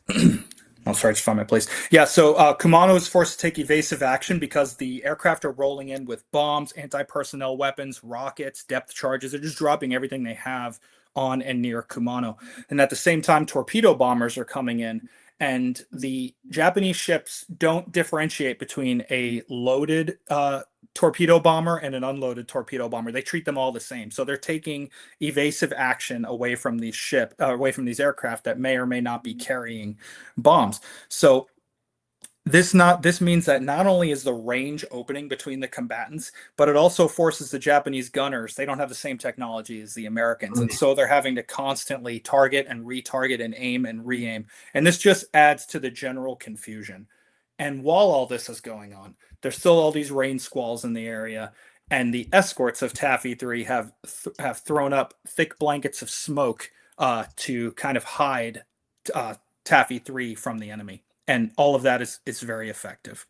I'll try to find my place. Yeah, so Kumano is forced to take evasive action because the aircraft are rolling in with bombs, anti-personnel weapons, rockets, depth charges. They're just dropping everything they have on and near Kumano. And at the same time, torpedo bombers are coming in, and the Japanese ships don't differentiate between a loaded torpedo bomber and an unloaded torpedo bomber. They treat them all the same. So they're taking evasive action away from these aircraft that may or may not be carrying bombs. So this means that not only is the range opening between the combatants, but it also forces the Japanese gunners. They don't have the same technology as the Americans, and so they're having to constantly target and retarget and aim and re-aim. And this just adds to the general confusion. And while all this is going on, there's still all these rain squalls in the area, and the escorts of Taffy 3 have thrown up thick blankets of smoke to kind of hide Taffy 3 from the enemy. And all of that is very effective.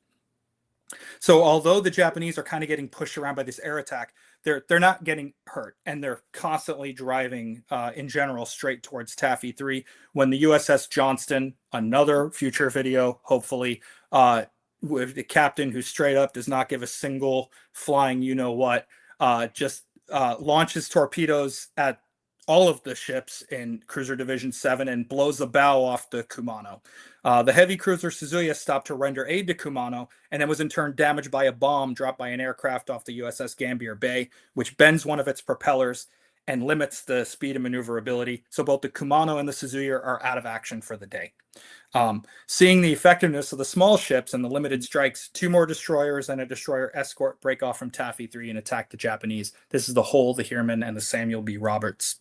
So although the Japanese are kind of getting pushed around by this air attack, they're not getting hurt, and they're constantly driving in general straight towards Taffy 3 when the USS Johnston, another future video, hopefully, with the captain who straight up does not give a single flying you-know-what, just launches torpedoes at all of the ships in Cruiser Division 7 and blows the bow off the Kumano. The heavy cruiser Suzuya stopped to render aid to Kumano and then was in turn damaged by a bomb dropped by an aircraft off the USS Gambier Bay, which bends one of its propellers and limits the speed and maneuverability. So both the Kumano and the Suzuya are out of action for the day. Seeing the effectiveness of the small ships and the limited strikes, 2 more destroyers and a destroyer escort break off from Taffy 3 and attack the Japanese. This is the Hull, the Heermann, and the Samuel B. Roberts.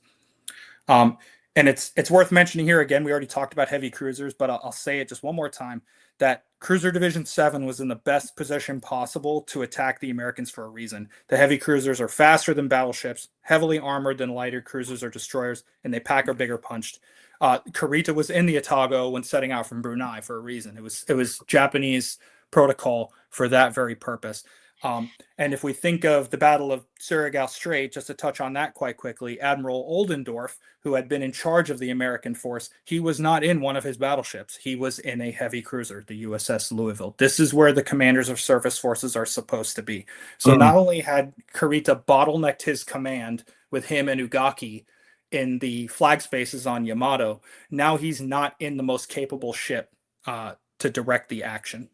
And it's worth mentioning here again, we already talked about heavy cruisers, but I'll say it just one more time, that Cruiser Division 7 was in the best position possible to attack the Americans for a reason. The heavy cruisers are faster than battleships, heavily armored than lighter cruisers or destroyers, and they pack a bigger punch. Kurita was in the Otago when setting out from Brunei for a reason. It was Japanese protocol for that very purpose. And if we think of the Battle of Surigao Strait, just to touch on that quite quickly, Admiral Oldendorf, who had been in charge of the American force, he was not in one of his battleships. He was in a heavy cruiser, the USS Louisville. This is where the commanders of surface forces are supposed to be. So not only had Kurita bottlenecked his command with him and Ugaki in the flag spaces on Yamato, now he's not in the most capable ship to direct the action.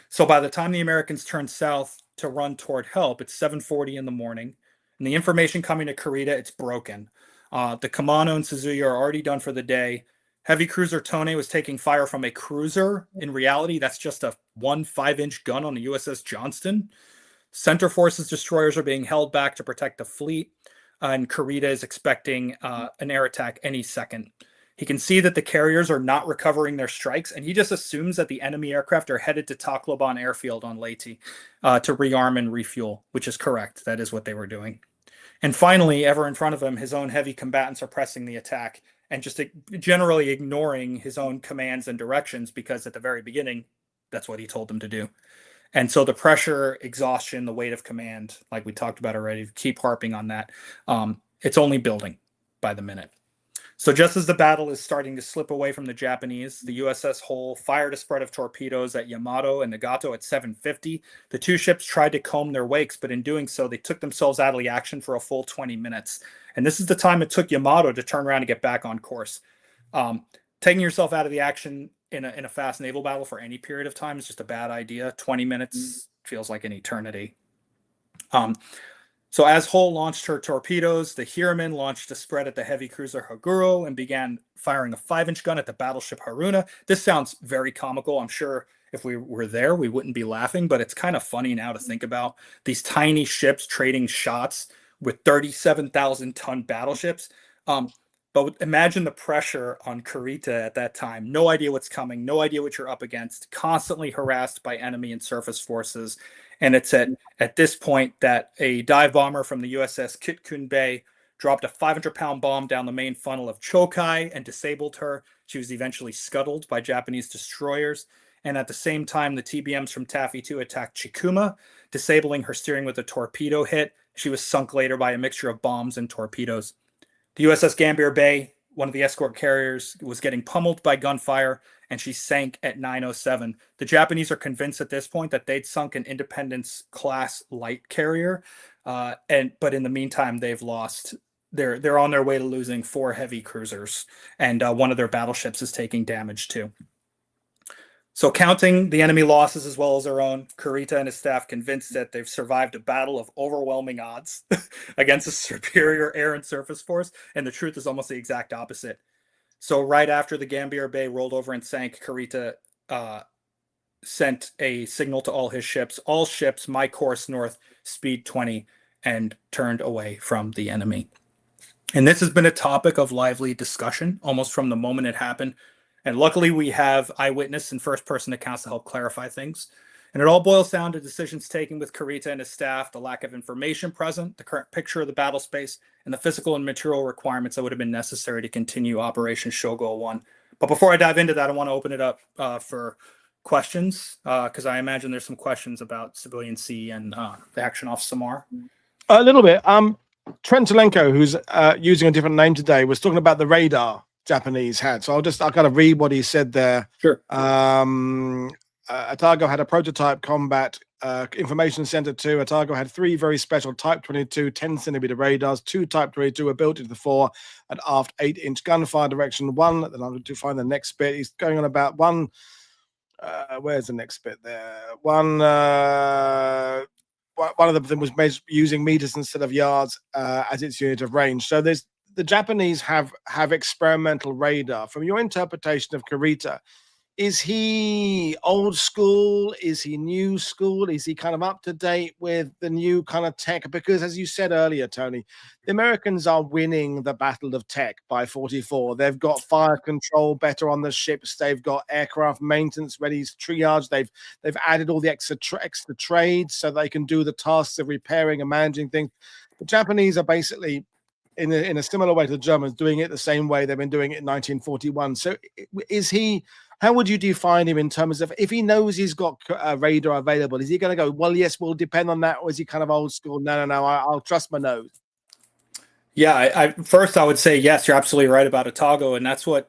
So by the time the Americans turn south to run toward help, it's 7:40 in the morning, and the information coming to Kurita, it's broken. The Kumano and Suzuya are already done for the day. Heavy cruiser Tone was taking fire from a cruiser. In reality, that's just a 5-inch gun on the USS Johnston. Center Forces destroyers are being held back to protect the fleet, and Kurita is expecting an air attack any second. He can see that the carriers are not recovering their strikes, and he just assumes that the enemy aircraft are headed to Tacloban Airfield on Leyte to rearm and refuel, which is correct. That is what they were doing. And finally, ever in front of him, his own heavy combatants are pressing the attack and just generally ignoring his own commands and directions, because at the very beginning, that's what he told them to do. And so the pressure, exhaustion, the weight of command, like we talked about already, keep harping on that. It's only building by the minute. So just as the battle is starting to slip away from the Japanese, the USS Hull fired a spread of torpedoes at Yamato and Nagato at 7:50. The two ships tried to comb their wakes, but in doing so, they took themselves out of the action for a full 20 minutes. And this is the time it took Yamato to turn around and get back on course. Taking yourself out of the action in a fast naval battle for any period of time is just a bad idea. 20 minutes feels like an eternity. So as Hull launched her torpedoes, the Hiramen launched a spread at the heavy cruiser Haguro and began firing a 5-inch gun at the battleship Haruna. This sounds very comical. I'm sure if we were there, we wouldn't be laughing, but it's kind of funny now to think about these tiny ships trading shots with 37,000-ton battleships. But imagine the pressure on Kurita at that time. No idea what's coming, no idea what you're up against, constantly harassed by enemy and surface forces. And it's at this point that a dive bomber from the USS Kitkun Bay dropped a 500-pound bomb down the main funnel of Chokai and disabled her. She was eventually scuttled by Japanese destroyers. And at the same time, the TBMs from Taffy 2 attacked Chikuma, disabling her steering with a torpedo hit. She was sunk later by a mixture of bombs and torpedoes. The USS Gambier Bay, one of the escort carriers, was getting pummeled by gunfire, and she sank at 9:07. The Japanese are convinced at this point that they'd sunk an Independence-class light carrier, but in the meantime, they've lost. They're on their way to losing 4 heavy cruisers, and one of their battleships is taking damage too. So counting the enemy losses as well as their own, Kurita and his staff convinced that they've survived a battle of overwhelming odds against a superior air and surface force, and the truth is almost the exact opposite. So right after the Gambier Bay rolled over and sank, Kurita sent a signal to all his ships, all ships, my course north, speed 20, and turned away from the enemy. And this has been a topic of lively discussion almost from the moment it happened. And luckily, we have eyewitness and first-person accounts to help clarify things. And it all boils down to decisions taken with Kurita and his staff, the lack of information present, the current picture of the battle space, and the physical and material requirements that would have been necessary to continue Operation Shogo 1. But before I dive into that, I want to open it up for questions, because I imagine there's some questions about Civilian Sea and the action off Samar. A little bit. Trent Zelenko, who's using a different name today, was talking about the radar Japanese had. So I'll kind of read what he said there. Sure. Atago had a prototype combat information center 2. Atago had 3 very special Type 22 10-centimeter radars. 2 Type 22 were built into the fore and aft 8-inch gunfire direction. 1, then I'm going to find the next bit. He's going on about 1. Where's the next bit there? One of them was using meters instead of yards as its unit of range. So the Japanese have experimental radar. From your interpretation of Kurita, is he old school? Is he new school? Is he kind of up to date with the new kind of tech? Because as you said earlier, Tony, the Americans are winning the battle of tech by 44. They've got fire control better on the ships. They've got aircraft maintenance ready, triage. They've added all the extra trades so they can do the tasks of repairing and managing things. The Japanese are basically in a similar way to the Germans, doing it the same way they've been doing it in 1941. So is he, how would you define him in terms of, if he knows he's got radar available, is he going to go, well, yes, we'll depend on that? Or is he kind of old school? No, I'll trust my nose. Yeah, first I would say, yes, you're absolutely right about Atago. And that's why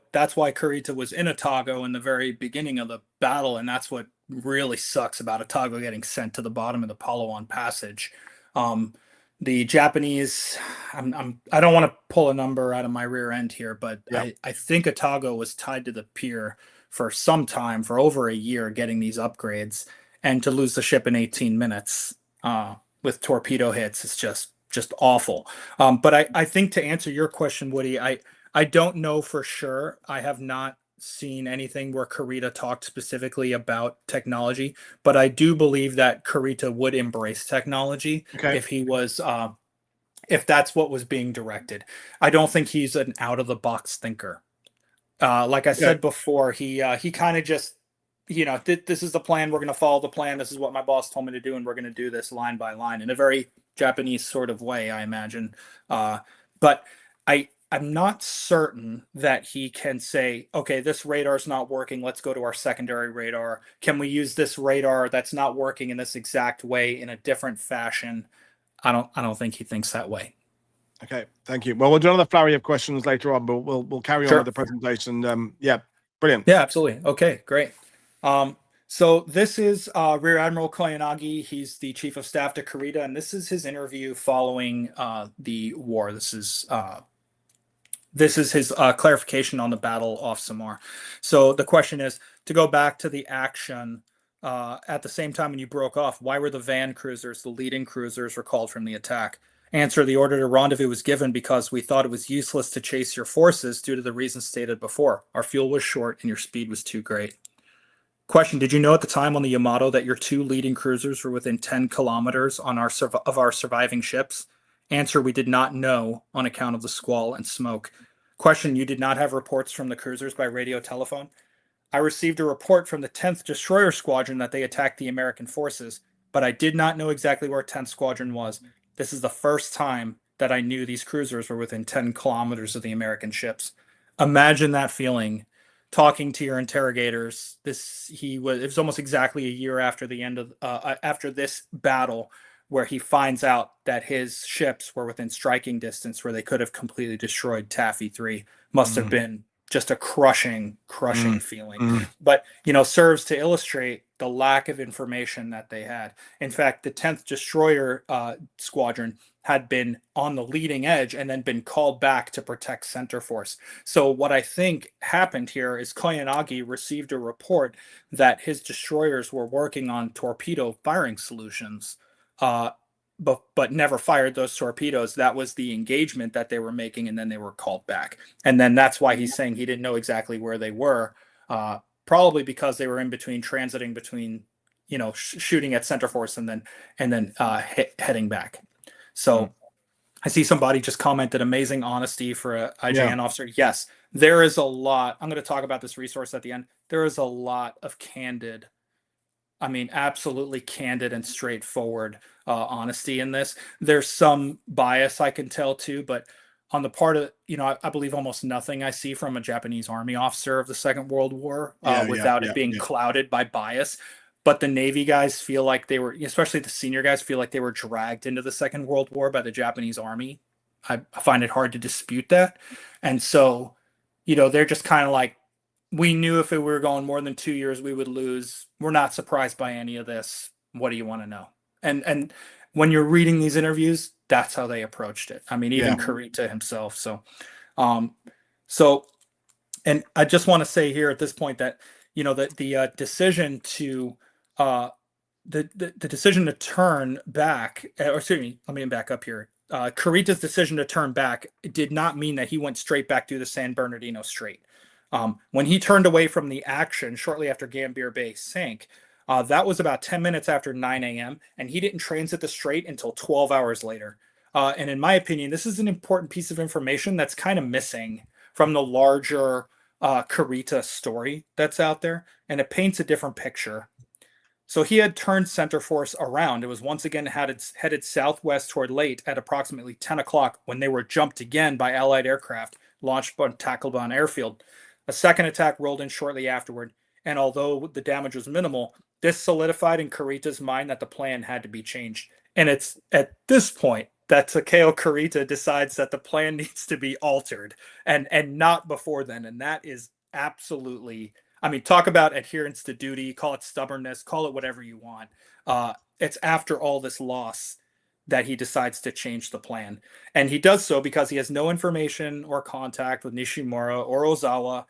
Kurita was in Atago in the very beginning of the battle. And that's what really sucks about Atago getting sent to the bottom of the Palawan Passage. The Japanese, I don't want to pull a number out of my rear end here, but yeah. I think Atago was tied to the pier for some time, for over a year, getting these upgrades, and to lose the ship in 18 minutes with torpedo hits is just awful. But I think to answer your question, Woody, I I don't know for sure. I have not seen anything where Kurita talked specifically about technology, but I do believe that Kurita would embrace technology Okay. if he was if that's what was being directed. I don't think he's an out of the box thinker. Like I Okay. said before, he kind of just, this is the plan. We're going to follow the plan. This is what my boss told me to do, and we're going to do this line by line in a very Japanese sort of way, I imagine. But I'm not certain that he can say, okay, this radar's not working. Let's go to our secondary radar. Can we use this radar that's not working in this exact way in a different fashion? I don't think he thinks that way. Okay, thank you. Well, we'll do another flurry of questions later on, but we'll carry on with Sure. the presentation. Yeah, brilliant. Yeah, absolutely. Okay, great. So this is Rear Admiral Koyanagi. He's the chief of staff to Kurita, and this is his interview following the war. This is his clarification on the Battle off Samar. So the question is, to go back to the action at the same time when you broke off, why were the van cruisers, the leading cruisers, recalled from the attack? Answer: the order to rendezvous was given because we thought it was useless to chase your forces due to the reasons stated before. Our fuel was short and your speed was too great. Question: did you know at the time on the Yamato that your 2 leading cruisers were within 10 kilometers of our surviving ships? Answer: we did not know on account of the squall and smoke. Question: you did not have reports from the cruisers by radio telephone? I received a report from the 10th Destroyer Squadron that they attacked the American forces, but I did not know exactly where 10th Squadron was. This is the first time that I knew these cruisers were within 10 kilometers of the American ships. Imagine that feeling, talking to your interrogators. It was almost exactly a year after the end of after this battle, where he finds out that his ships were within striking distance where they could have completely destroyed Taffy 3. Must have been just a crushing feeling. But, serves to illustrate the lack of information that they had. In fact, the 10th Destroyer Squadron had been on the leading edge and then been called back to protect Center Force. So what I think happened here is Koyanagi received a report that his destroyers were working on torpedo firing solutions, but never fired those torpedoes. That was the engagement that they were making, and then they were called back. And then that's why he's saying he didn't know exactly where they were, probably because they were in between, transiting between, shooting at Center Force and then heading back. So I see somebody just commented, amazing honesty for a IJN officer. Yes, there is a lot. I'm going to talk about this resource at the end. There is a lot of candid, absolutely candid and straightforward honesty in this. There's some bias I can tell too, but on the part of, I believe almost nothing I see from a Japanese Army officer of the Second World War without it being clouded by bias. But the Navy guys feel like they were, especially the senior guys, feel like they were dragged into the Second World War by the Japanese Army. I find it hard to dispute that. And so, they're just kind of like, we knew if we were going more than 2 years, we would lose. We're not surprised by any of this. What do you want to know? And when you're reading these interviews, that's how they approached it. Even Kurita himself. So, and I just want to say here at this point that, the decision to the decision to turn back, or excuse me, let me back up here. Kurita's decision to turn back did not mean that he went straight back through the San Bernardino Strait. When he turned away from the action shortly after Gambier Bay sank, that was about 10 minutes after 9 a.m., and he didn't transit the strait until 12 hours later. And in my opinion, this is an important piece of information that's kind of missing from the larger Kurita story that's out there, and it paints a different picture. So he had turned Center Force around. It was once again headed southwest toward Leyte at approximately 10 o'clock when they were jumped again by Allied aircraft launched on Tacloban Airfield. A second attack rolled in shortly afterward, and although the damage was minimal, this solidified in Kurita's mind that the plan had to be changed. And it's at this point that Takeo Kurita decides that the plan needs to be altered, and not before then. And that is absolutely, talk about adherence to duty, call it stubbornness, call it whatever you want. It's after all this loss that he decides to change the plan. And he does so because he has no information or contact with Nishimura or Ozawa.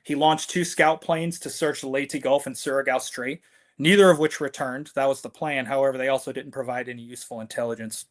He launched 2 scout planes to search the Leyte Gulf and Surigao Strait, neither of which returned. That was the plan. However, they also didn't provide any useful intelligence.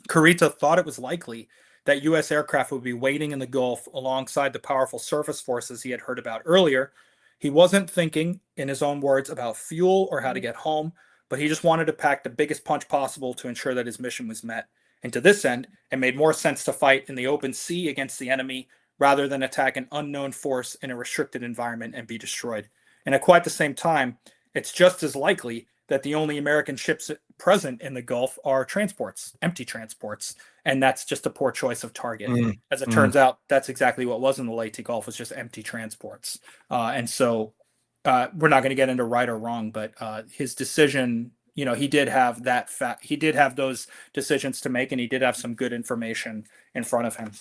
Kurita thought it was likely that U.S. aircraft would be waiting in the Gulf alongside the powerful surface forces he had heard about earlier. He wasn't thinking, in his own words, about fuel or how to get home, but he just wanted to pack the biggest punch possible to ensure that his mission was met. And to this end, it made more sense to fight in the open sea against the enemy rather than attack an unknown force in a restricted environment and be destroyed. And at quite the same time, it's just as likely that the only American ships present in the Gulf are transports, empty transports, and that's just a poor choice of target. As it turns out, that's exactly what was in the Leyte Gulf, was just empty transports. And so we're not going to get into right or wrong, but his decision, you know, he did have he did have those decisions to make, and he did have some good information in front of him.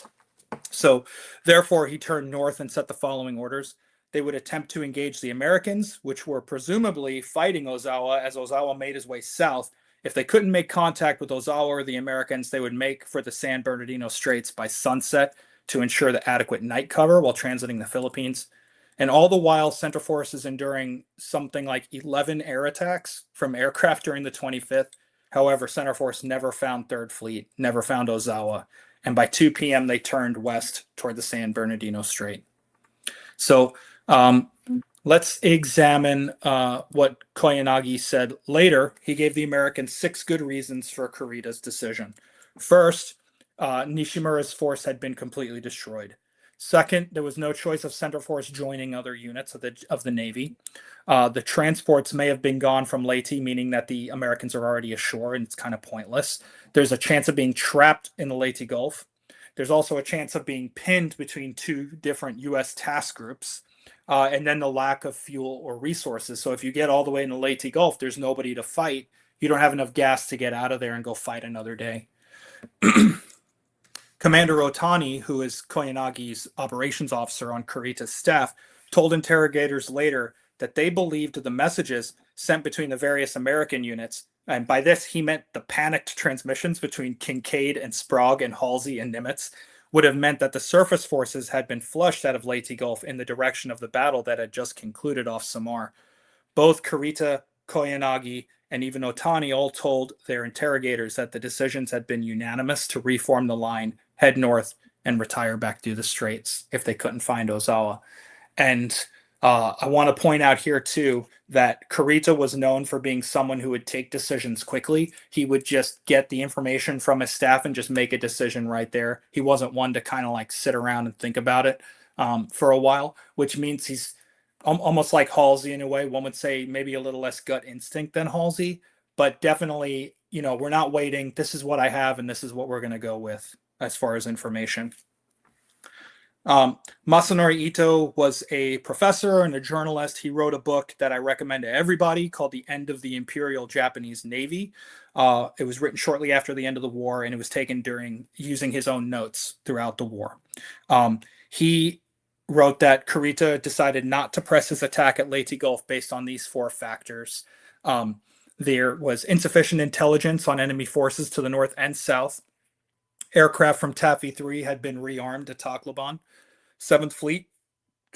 So therefore, he turned north and set the following orders. They would attempt to engage the Americans, which were presumably fighting Ozawa as Ozawa made his way south. If they couldn't make contact with Ozawa or the Americans, they would make for the San Bernardino Straits by sunset to ensure the adequate night cover while transiting the Philippines. And all the while, Center Force is enduring something like 11 air attacks from aircraft during the 25th. However, Center Force never found Third Fleet, never found Ozawa. And by 2 p.m., they turned west toward the San Bernardino Strait. So let's examine what Koyanagi said later. He gave the Americans 6 good reasons for Kurita's decision. First, Nishimura's force had been completely destroyed. Second, there was no choice of Center Force joining other units of the Navy. The transports may have been gone from Leyte, meaning that the Americans are already ashore and it's kind of pointless. There's a chance of being trapped in the Leyte Gulf. There's also a chance of being pinned between 2 different U.S. task groups, and then the lack of fuel or resources. So if you get all the way in the Leyte Gulf, there's nobody to fight. You don't have enough gas to get out of there and go fight another day. Commander Otani, who is Koyanagi's operations officer on Kurita's staff, told interrogators later that they believed the messages sent between the various American units, and by this he meant the panicked transmissions between Kincaid and Sprague and Halsey and Nimitz, would have meant that the surface forces had been flushed out of Leyte Gulf in the direction of the battle that had just concluded off Samar. Both Kurita, Koyanagi, and even Otani all told their interrogators that the decisions had been unanimous to reform the line, head north, and retire back through the straits if they couldn't find Ozawa. And I want to point out here, too, that Kurita was known for being someone who would take decisions quickly. He would just get the information from his staff and just make a decision right there. He wasn't one to kind of like sit around and think about it for a while, which means he's almost like Halsey in a way. One would say maybe a little less gut instinct than Halsey, but definitely, you know, we're not waiting. This is what I have, and this is what we're going to go with as far as information. Masanori Ito was a professor and a journalist. He wrote a book that I recommend to everybody called The End of the Imperial Japanese Navy. It was written shortly after the end of the war, and it was taken during using his own notes throughout the war. He wrote that Kurita decided not to press his attack at Leyte Gulf based on these 4 factors. There was insufficient intelligence on enemy forces to the north and south. Aircraft from Taffy 3 had been rearmed at Tacloban. 7th Fleet,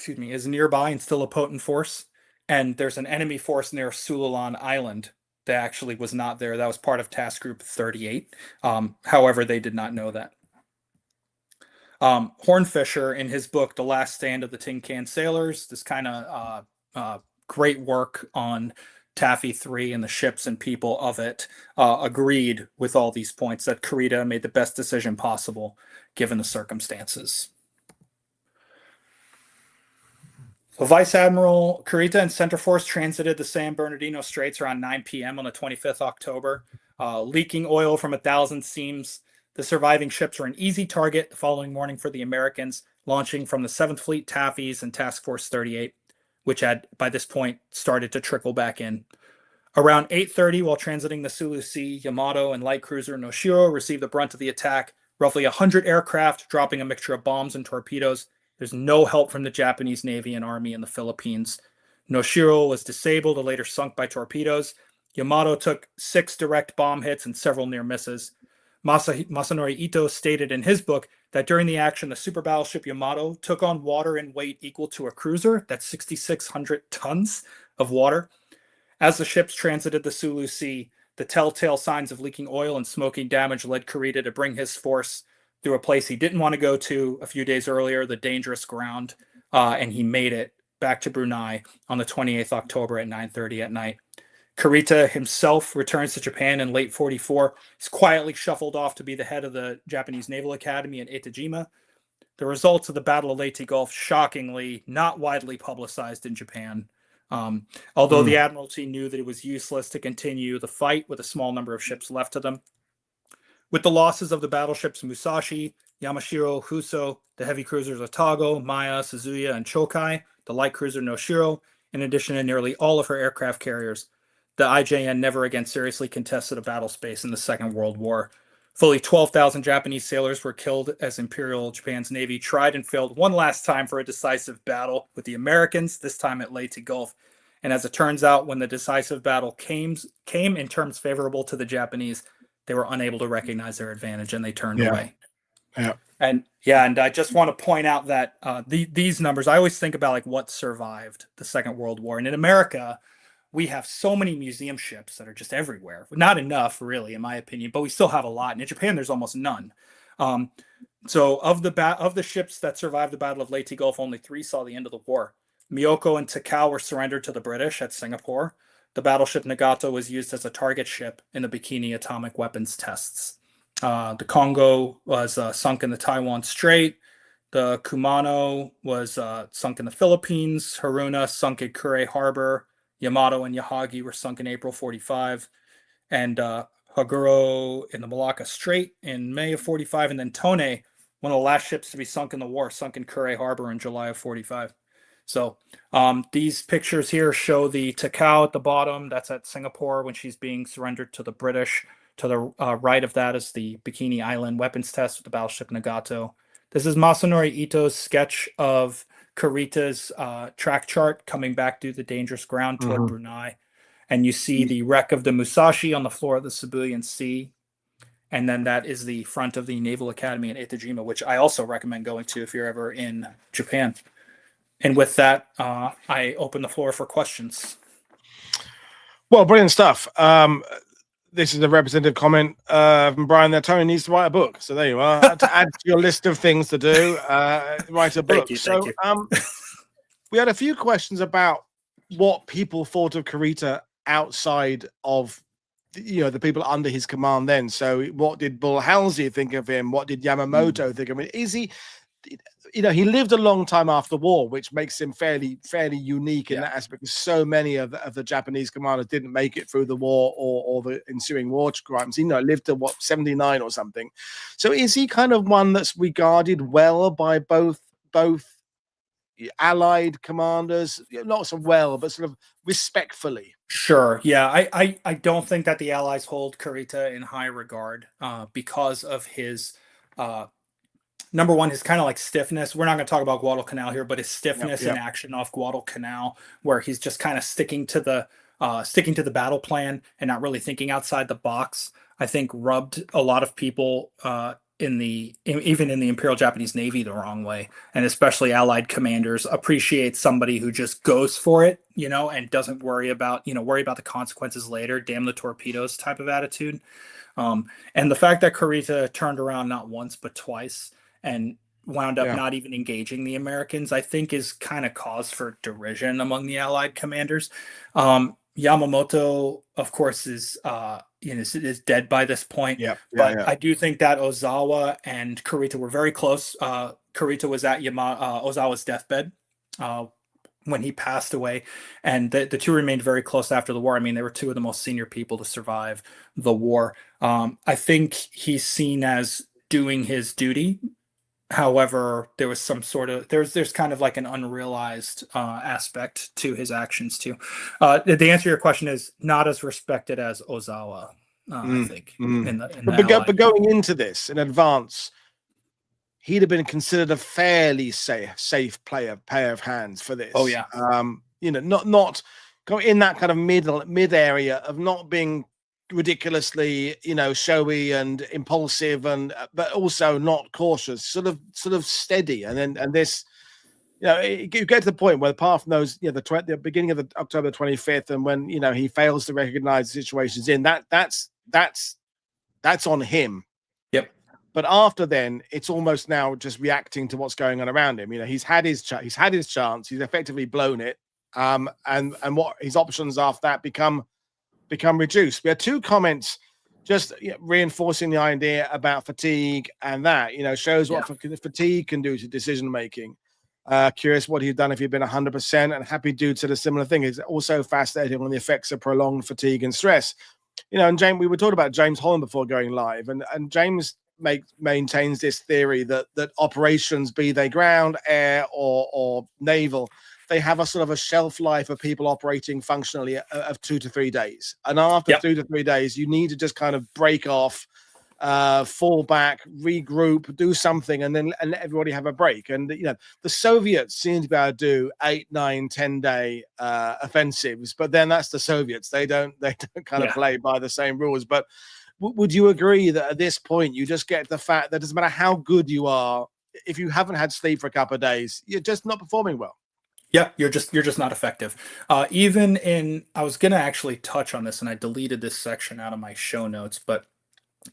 is nearby and still a potent force. And there's an enemy force near Sulalan Island that actually was not there. That was part of Task Group 38. However, they did not know that. Hornfisher, in his book, The Last Stand of the Tin Can Sailors, this kind of great work on Taffy 3 and the ships and people of it, agreed with all these points that Kurita made the best decision possible given the circumstances. So Vice Admiral Kurita and Center Force transited the San Bernardino Straits around 9 p.m. on the 25th October, leaking oil from 1,000 seams. The surviving ships were an easy target the following morning for the Americans, launching from the 7th Fleet Taffys and Task Force 38, which had, by this point, started to trickle back in. Around 8:30, while transiting the Sulu Sea, Yamato and light cruiser Noshiro received the brunt of the attack, roughly 100 aircraft dropping a mixture of bombs and torpedoes. There's no help from the Japanese Navy and Army in the Philippines. Noshiro was disabled and later sunk by torpedoes. Yamato took 6 direct bomb hits and several near misses. Masanori Ito stated in his book that during the action, the super battleship Yamato took on water in weight equal to a cruiser. That's 6,600 tons of water. As the ships transited the Sulu Sea, the telltale signs of leaking oil and smoking damage led Kurita to bring his force through a place he didn't want to go to a few days earlier, the dangerous ground, and he made it back to Brunei on the 28th October at 9:30 at night. Kurita himself returns to Japan in late 44. He's quietly shuffled off to be the head of the Japanese Naval Academy at Etajima. The results of the Battle of Leyte Gulf, shockingly, not widely publicized in Japan. Although the Admiralty knew that it was useless to continue the fight with a small number of ships left to them. With the losses of the battleships Musashi, Yamashiro, Fuso, the heavy cruisers Otago, Maya, Suzuya, and Chokai, the light cruiser Noshiro, in addition to nearly all of her aircraft carriers, the IJN never again seriously contested a battle space in the Second World War. Fully 12,000 Japanese sailors were killed as Imperial Japan's Navy tried and failed one last time for a decisive battle with the Americans, this time at Leyte Gulf. And as it turns out, when the decisive battle came in terms favorable to the Japanese, they were unable to recognize their advantage and they turned away. Yeah. And I just want to point out that these numbers, I always think about like what survived the Second World War. And in America, we have so many museum ships that are just everywhere. Not enough, really, in my opinion, but we still have a lot. And in Japan, there's almost none. So of the ships that survived the Battle of Leyte Gulf, only 3 saw the end of the war. Miyoko and Takeo were surrendered to the British at Singapore. The battleship Nagato was used as a target ship in the Bikini atomic weapons tests. The Congo was sunk in the Taiwan Strait. The Kumano was sunk in the Philippines. Haruna sunk at Kure Harbor. Yamato and Yahagi were sunk in April 45. And Haguro in the Malacca Strait in May of 45. And then Tone, one of the last ships to be sunk in the war, sunk in Kure Harbor in July of 45. So these pictures here show the Takeo at the bottom. That's at Singapore when she's being surrendered to the British. To the right of that is the Bikini Island weapons test with the battleship Nagato. This is Masanori Ito's sketch of Kurita's track chart coming back through the dangerous ground toward Brunei. And you see the wreck of the Musashi on the floor of the Sibuyan Sea. And then that is the front of the Naval Academy in Etajima, which I also recommend going to if you're ever in Japan. And with that, I open the floor for questions. Well, brilliant stuff. This is a representative comment from Brian there. Tony needs to write a book. So there you are. To add to your list of things to do, write a book. Thank you. We had a few questions about what people thought of Kurita outside of the people under his command then. So what did Bull Halsey think of him? What did Yamamoto think of him? Is he... he lived a long time after the war, which makes him fairly unique in that aspect. So many of the Japanese commanders didn't make it through the war or the ensuing war crimes. He lived to 79 or something. So is he kind of one that's regarded well by both Allied commanders, not so well, but sort of respectfully? Sure. Yeah, I don't think that the Allies hold Kurita in high regard because of his. Number one, his kind of like stiffness. We're not going to talk about Guadalcanal here, but his stiffness in action off Guadalcanal, where he's just kind of sticking to the battle plan and not really thinking outside the box, I think rubbed a lot of people even in the Imperial Japanese Navy the wrong way, and especially Allied commanders appreciate somebody who just goes for it, and doesn't worry about the consequences later. Damn the torpedoes type of attitude. And the fact that Kurita turned around not once but twice and wound up not even engaging the Americans, I think is kind of cause for derision among the Allied commanders. Yamamoto, of course, is dead by this point. I do think that Ozawa and Kurita were very close. Kurita was at Ozawa's deathbed when he passed away, and the two remained very close after the war. I mean, they were two of the most senior people to survive the war. I think he's seen as doing his duty. However, there was some sort of there's kind of like an unrealized aspect to his actions too. The answer to your question is not as respected as Ozawa. I think but going into this in advance, he'd have been considered a fairly safe pair of hands for this. Oh yeah. Not going in that kind of mid area of not being ridiculously showy and impulsive, but also not cautious, sort of steady. And this you get to the point where apart from those the beginning of the October 25th and when he fails to recognize the situations in that's on him. Yep. But after then, it's almost now just reacting to what's going on around him. He's had his chance. He's effectively blown it. And what his options after that become reduced. We had two comments just reinforcing the idea about fatigue, and that shows what fatigue can do to decision making. Curious what he'd done if he'd been 100%, and happy dude said a similar thing. It's also fascinating on the effects of prolonged fatigue and stress. And James, we were talking about James Holland before going live, and James maintains this theory that operations, be they ground, air, or naval, they have a sort of a shelf life of people operating functionally of 2 to 3 days. And after 2 to 3 days, you need to just kind of break off, fall back, regroup, do something, and let everybody have a break. And the Soviets seem to be able to do 8, 9, 10-day offensives, but then that's the Soviets. They don't kind of play by the same rules. But would you agree that at this point you just get the fact that it doesn't matter how good you are, if you haven't had sleep for a couple of days, you're just not performing well? Yeah, you're just not effective. I was gonna actually touch on this, and I deleted this section out of my show notes, but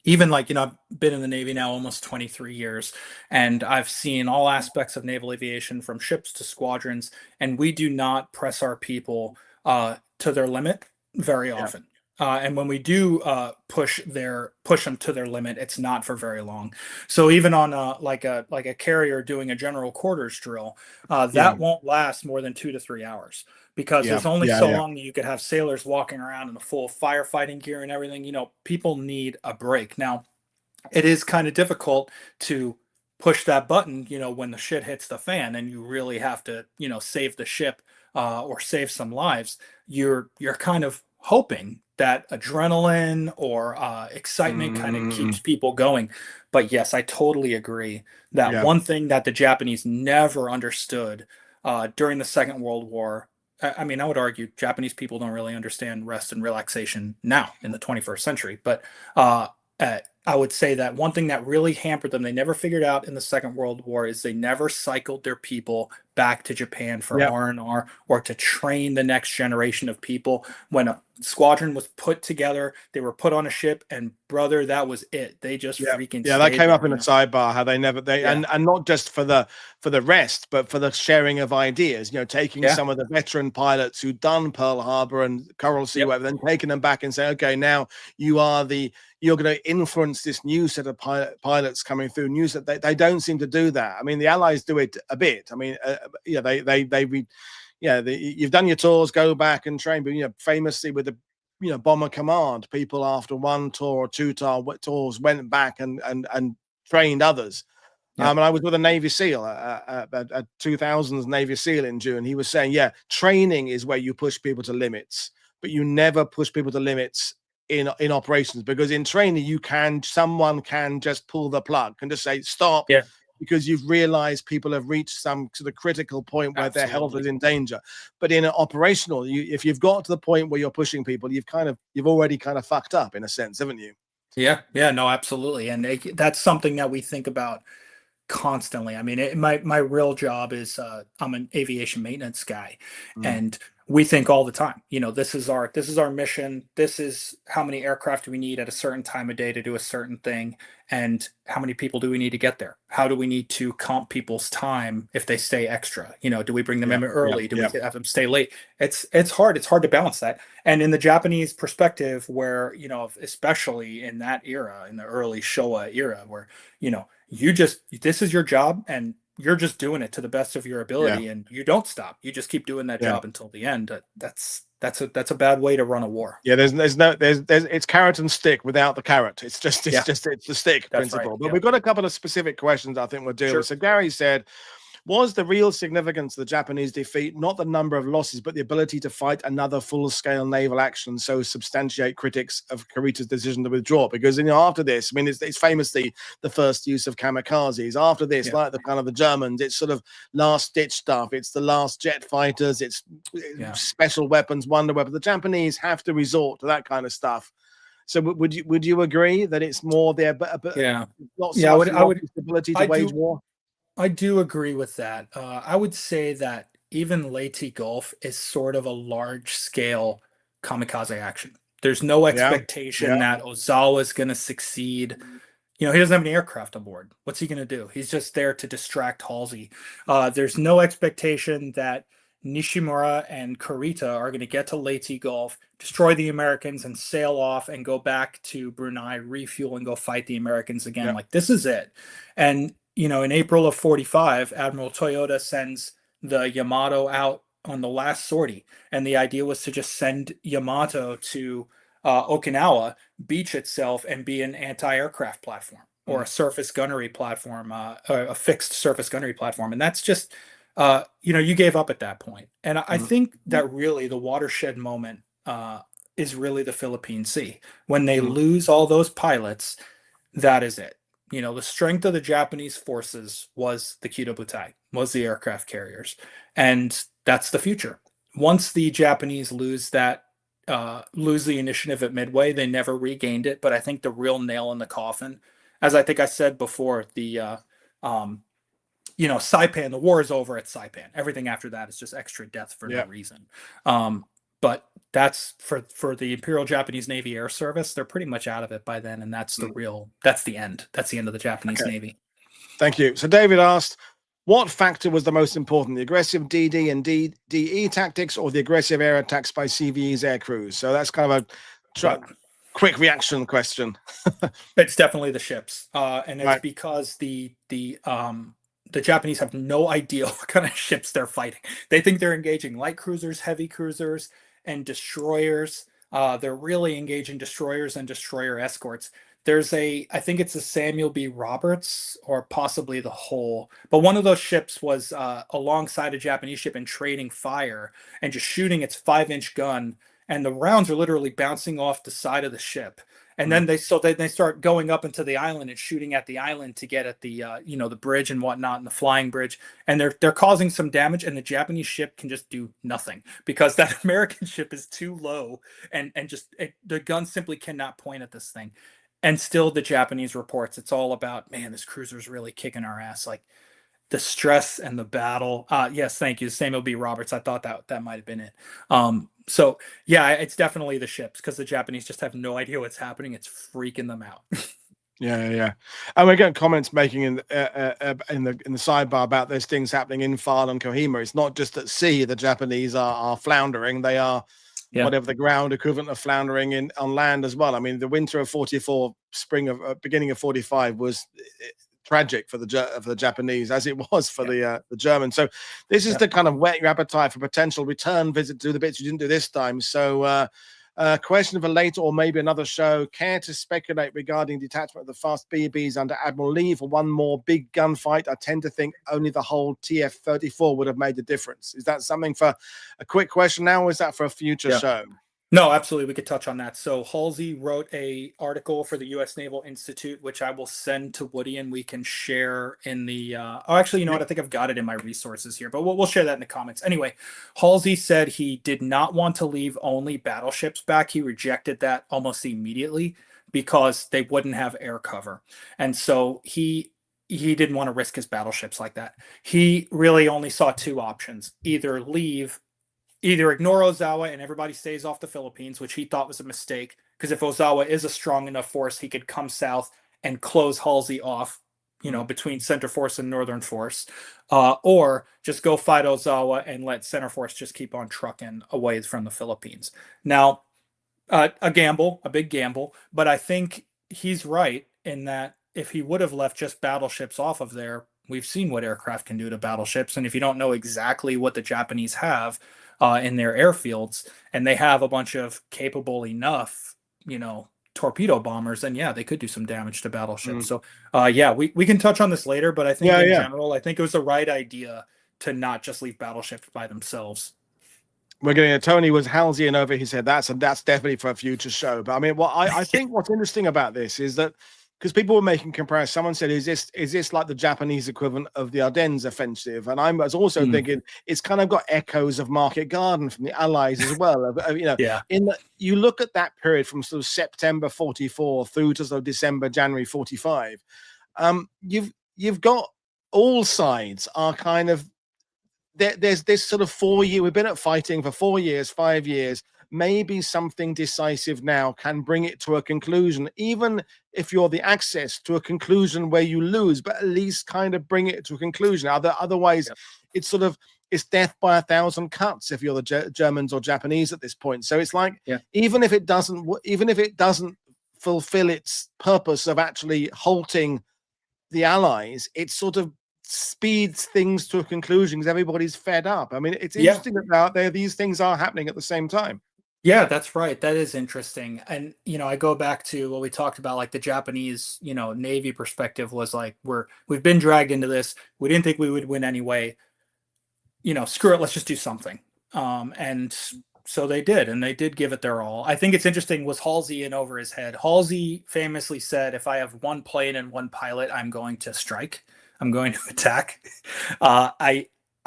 even I've been in the Navy now almost 23 years, and I've seen all aspects of naval aviation, from ships to squadrons, and we do not press our people to their limit very often. And when we do push them to their limit, it's not for very long. So even on like a carrier doing a general quarters drill, that won't last more than 2 to 3 hours, because there's only so long that you could have sailors walking around in the full firefighting gear and everything. People need a break. Now, it is kind of difficult to push that button, when the shit hits the fan and you really have to, save the ship or save some lives. You're kind of hoping that adrenaline or excitement kind of keeps people going. But yes, I totally agree that one thing that the Japanese never understood during the Second World War, I mean, I would argue Japanese people don't really understand rest and relaxation now in the 21st century. But I would say that one thing that really hampered them, they never figured out in the Second World War, is they never cycled their people back to Japan for R&R or to train the next generation of people. When a squadron was put together, they were put on a ship, and brother, that was it. They just freaking that came up in the sidebar, how they never and not just for the rest, but for the sharing of ideas, taking some of the veteran pilots who'd done Pearl Harbor and Coral Sea, whatever, then taking them back and saying, okay, now you're going to influence this new set of pilots coming through. News that they don't seem to do that. I mean, the Allies do it a bit. I mean, you've done your tours, go back and train. But famously with the Bomber Command, people after 1 tour or 2 tours went back and trained others. And I was with a Navy SEAL, a 2000s Navy SEAL in June. He was saying, training is where you push people to limits, but you never push people to limits in operations, because in training someone can just pull the plug and just say stop, because you've realized people have reached some sort of critical point where their health is in danger. But in an operational, if you've got to the point where you're pushing people, you've already kind of fucked up in a sense, haven't you? No, absolutely. And that's something that we think about constantly. I mean, my real job is I'm an aviation maintenance guy, and we think all the time, this is our mission. This is how many aircraft do we need at a certain time of day to do a certain thing, and how many people do we need to get there? How do we need to comp people's time if they stay extra? Do we bring them in early? Do we have them stay late? It's hard. It's hard to balance that. And in the Japanese perspective, where especially in that era, in the early Showa era, where this is your job, and you're just doing it to the best of your ability, and you don't stop. You just keep doing that job until the end. That's a bad way to run a war. It's carrot and stick without the carrot. It's the stick principle. Right. But we've got a couple of specific questions I think we'll deal with. So Gary said, was the real significance of the Japanese defeat not the number of losses, but the ability to fight another full-scale naval action, so substantiate critics of Kurita's decision to withdraw? Because after this, I mean, it's famously the first use of kamikazes. After this, like the Germans, it's sort of last-ditch stuff. It's the last jet fighters. It's special weapons, wonder weapons. The Japanese have to resort to that kind of stuff. So would you agree that it's more their ability to wage war? I do agree with that. I would say that even Leyte Gulf is sort of a large-scale kamikaze action. There's no expectation that Ozawa is going to succeed. You know, he doesn't have any aircraft on board. What's he going to do? He's just there to distract Halsey. There's no expectation that Nishimura and Kurita are going to get to Leyte Gulf, destroy the Americans, and sail off and go back to Brunei, refuel, and go fight the Americans again. Yeah. Like, this is it. And, you know, in April of 45, Admiral Toyota sends the Yamato out on the last sortie. And the idea was to just send Yamato to Okinawa, beach itself, and be an anti-aircraft platform or a surface gunnery platform, a fixed surface gunnery platform. And that's just, you know, you gave up at that point. And I think that really the watershed moment is really the Philippine Sea. When they lose all those pilots, that is it. You know, the strength of the Japanese forces was the Kido Butai, was the aircraft carriers. And that's the future. Once the Japanese lose the initiative at Midway, they never regained it. But I think the real nail in the coffin, as I think I said before, you know, Saipan, the war is over at Saipan. Everything after that is just extra death for no reason. But that's for the Imperial Japanese Navy Air Service. They're pretty much out of it by then, and that's that's the end. That's the end of the Japanese Navy. Thank you. So David asked, what factor was the most important, the aggressive DD and DE tactics or the aggressive air attacks by CVE's air crews? So that's kind of a quick reaction question. It's definitely the ships. And it's because the Japanese have no idea what kind of ships they're fighting. They think they're engaging light cruisers, heavy cruisers, and destroyers. They're really engaging destroyers and destroyer escorts. There's I think it's a Samuel B. Roberts or possibly the Hull, but one of those ships was alongside a Japanese ship and trading fire and just shooting its 5-inch gun, and the rounds are literally bouncing off the side of the ship. And then they start going up into the island and shooting at the island to get at the you know, the bridge and whatnot, and the flying bridge, and they're causing some damage, and the Japanese ship can just do nothing because that American ship is too low, and just the gun simply cannot point at this thing. And still the Japanese reports, it's all about, man, this cruiser's really kicking our ass. Like the stress and the battle. Yes, thank you, Samuel B. Roberts. I thought that might have been it. So yeah, it's definitely the ships because the Japanese just have no idea what's happening. It's freaking them out. Yeah. And we're getting comments making in the sidebar about there's things happening in Far and Kohima. It's not just at sea the Japanese are floundering. They are whatever the ground equivalent of floundering on land as well. I mean, the winter of 44, beginning of 45 was tragic for the Japanese, as it was for the Germans. So this is to kind of whet your appetite for potential return visit to the bits you didn't do this time. So question for later or maybe another show. Care to speculate regarding detachment of the fast BBs under Admiral Lee for one more big gunfight? I tend to think only the whole TF-34 would have made the difference. Is that something for a quick question now, or is that for a future show? No, absolutely. We could touch on that. So Halsey wrote a article for the U.S. Naval Institute, which I will send to Woody and we can share in the, oh, actually, you know what? I think I've got it in my resources here, but we'll share that in the comments. Anyway, Halsey said he did not want to leave only battleships back. He rejected that almost immediately because they wouldn't have air cover. And so he didn't want to risk his battleships like that. He really only saw two options: either ignore Ozawa and everybody stays off the Philippines, which he thought was a mistake, because if Ozawa is a strong enough force, he could come south and close Halsey off, you know, between Center Force and Northern Force, or just go fight Ozawa and let Center Force just keep on trucking away from the Philippines. Now, a big gamble, but I think he's right in that if he would have left just battleships off of there, we've seen what aircraft can do to battleships. And if you don't know exactly what the Japanese have in their airfields, and they have a bunch of capable enough, you know, torpedo bombers, then yeah, they could do some damage to battleships. So we can touch on this later, but I think in general, I think it was the right idea to not just leave battleships by themselves. We're getting a Tony was Halcyon over. He said that's definitely for a future show. But I mean, I think what's interesting about this is that, because people were making comparisons, someone said, is this like the Japanese equivalent of the Ardennes offensive? And I was also thinking it's kind of got echoes of Market Garden from the Allies as well. You look at that period from sort of September 44 through to sort of December, January 45. You've got all sides are kind of there's this sort of 4 year. We've been at fighting for 4 years, 5 years. maybe something decisive now can bring it to a conclusion, even if you're the access to a conclusion where you lose, but at least kind of bring it to a conclusion. Otherwise, it's sort of, it's death by 1,000 cuts if you're the Germans or Japanese at this point. So it's like, even if it doesn't fulfill its purpose of actually halting the Allies, it sort of speeds things to a conclusion because everybody's fed up. I mean, it's interesting that out there these things are happening at the same time. Yeah, that's right. That is interesting. And, I go back to what we talked about, like the Japanese, Navy perspective was like, we've been dragged into this. We didn't think we would win anyway. Screw it. Let's just do something. And so they did, and they did give it their all. I think it's interesting, was Halsey in over his head? Halsey famously said, if I have one plane and one pilot, I'm going to strike. I'm going to attack.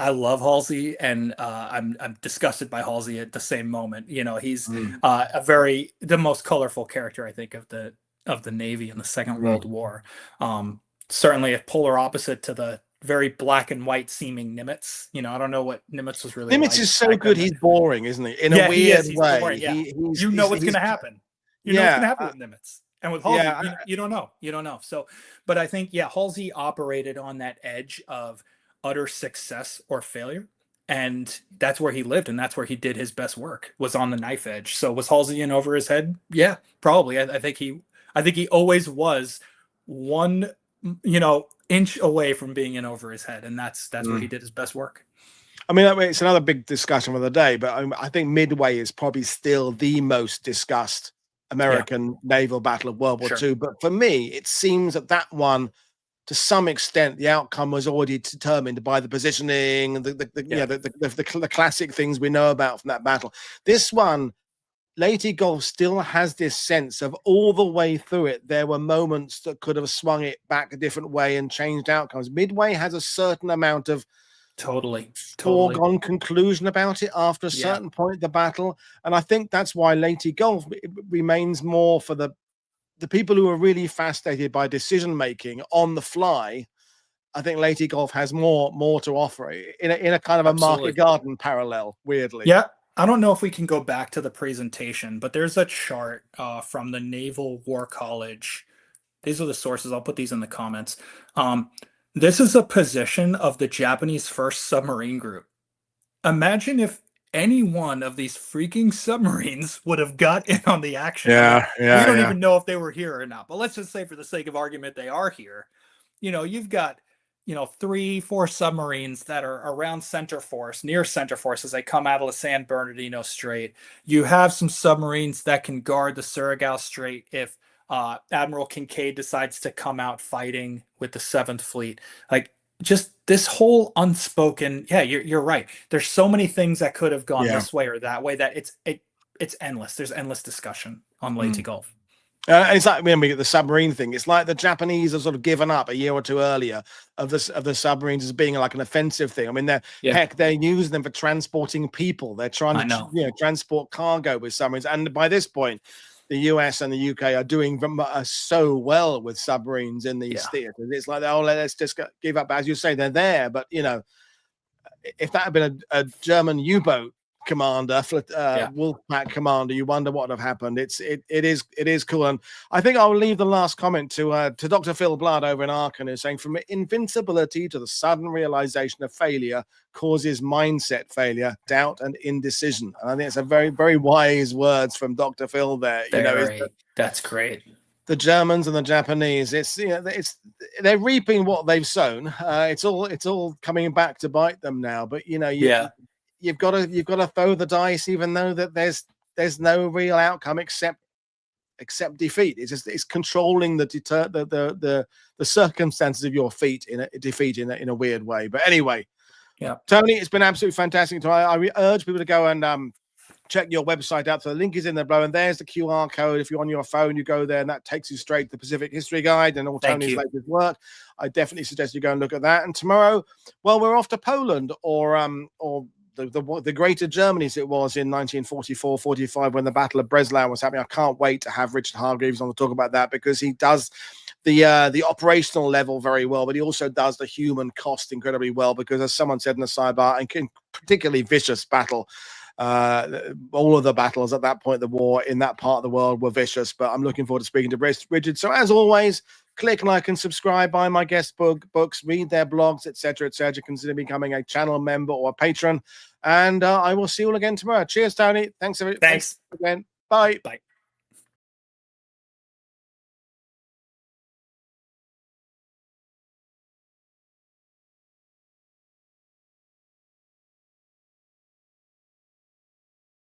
I love Halsey, and I'm disgusted by Halsey at the same moment. He's the most colorful character, I think, of the Navy in the Second World War. Certainly a polar opposite to the very black and white seeming Nimitz. I don't know what Nimitz was really. Nimitz is so good. He's boring, isn't he? In a weird way. Boring, yeah. You know what's going to happen. You know what's going to happen with Nimitz. And with Halsey, you don't know. You don't know. So, but I think, Halsey operated on that edge of utter success or failure, and that's where he lived, and that's where he did his best work, was on the knife edge. So was Halsey in over his head? Yeah, probably. I think he always was one inch away from being in over his head, and that's where he did his best work. I mean, it's another big discussion of the day, but I think Midway is probably still the most discussed American naval battle of World War II. But for me, it seems that one, to some extent, the outcome was already determined by the positioning and the classic things we know about from that battle. This one, Leyte Gulf, still has this sense of all the way through it, there were moments that could have swung it back a different way and changed outcomes. Midway has a certain amount of totally foregone conclusion about it after a certain point of the battle. And I think that's why Leyte Gulf remains more for the people who are really fascinated by decision making on the fly. I think Leyte Gulf has more to offer in a kind of a Market Garden parallel, weirdly. Yeah. I don't know if we can go back to the presentation, but there's a chart from the Naval War College. These are the sources. I'll put these in the comments. This is a position of the Japanese 1st Submarine Group. Imagine if any one of these freaking submarines would have got in on the action. We don't even know if they were here or not, but let's just say, for the sake of argument, they are here. You've got 3-4 submarines that are around center force, near center force, as they come out of the San Bernardino Strait. You have some submarines that can guard the Surigao Strait if Admiral Kincaid decides to come out fighting with the 7th Fleet. Like, just this whole unspoken, you're right. There's so many things that could have gone this way or that way that it's endless. There's endless discussion on Leyte Gulf. It's like, when we get the submarine thing, it's like the Japanese have sort of given up a year or two earlier of the submarines as being like an offensive thing. I mean, they're using them for transporting people. They're trying to transport cargo with submarines. And by this point, the US and the UK are doing so well with submarines in these theaters. It's like, let's just give up. As you say, they're there. But, if that had been a German U-boat commander, Wolfpack commander, you wonder what would have happened. It is cool. And I think I'll leave the last comment to Dr. Phil Blood over in Aachen, who's saying, from invincibility to the sudden realization of failure causes mindset failure, doubt, and indecision. And I think it's a very, very wise words from Dr. Phil there. That's great. The Germans and the Japanese, they're reaping what they've sown. It's all coming back to bite them now. But you've got to throw the dice, even though that there's no real outcome except defeat. It's controlling the circumstances of your defeat in a weird way. But anyway, Tony, it's been absolutely fantastic. I urge people to go and check your website out. So the link is in there below, and there's the QR code. If you're on your phone, you go there, and that takes you straight to the Pacific History Guide and all Tony's latest work. I definitely suggest you go and look at that. And tomorrow, we're off to Poland or the Greater Germany, as it was in 1944-45 when the Battle of Breslau was happening. I can't wait to have Richard Hargreaves on to talk about that, because he does the operational level very well, but he also does the human cost incredibly well, because, as someone said in the sidebar, and particularly vicious battle All of the battles at that point of the war in that part of the world were vicious, but I'm looking forward to speaking to Richard. So as always, click like and subscribe, buy my guest books, read their blogs, etc., etc. Consider becoming a channel member or a patron. And I will see you all again tomorrow. Cheers, Tony. Thanks again. Bye. Bye.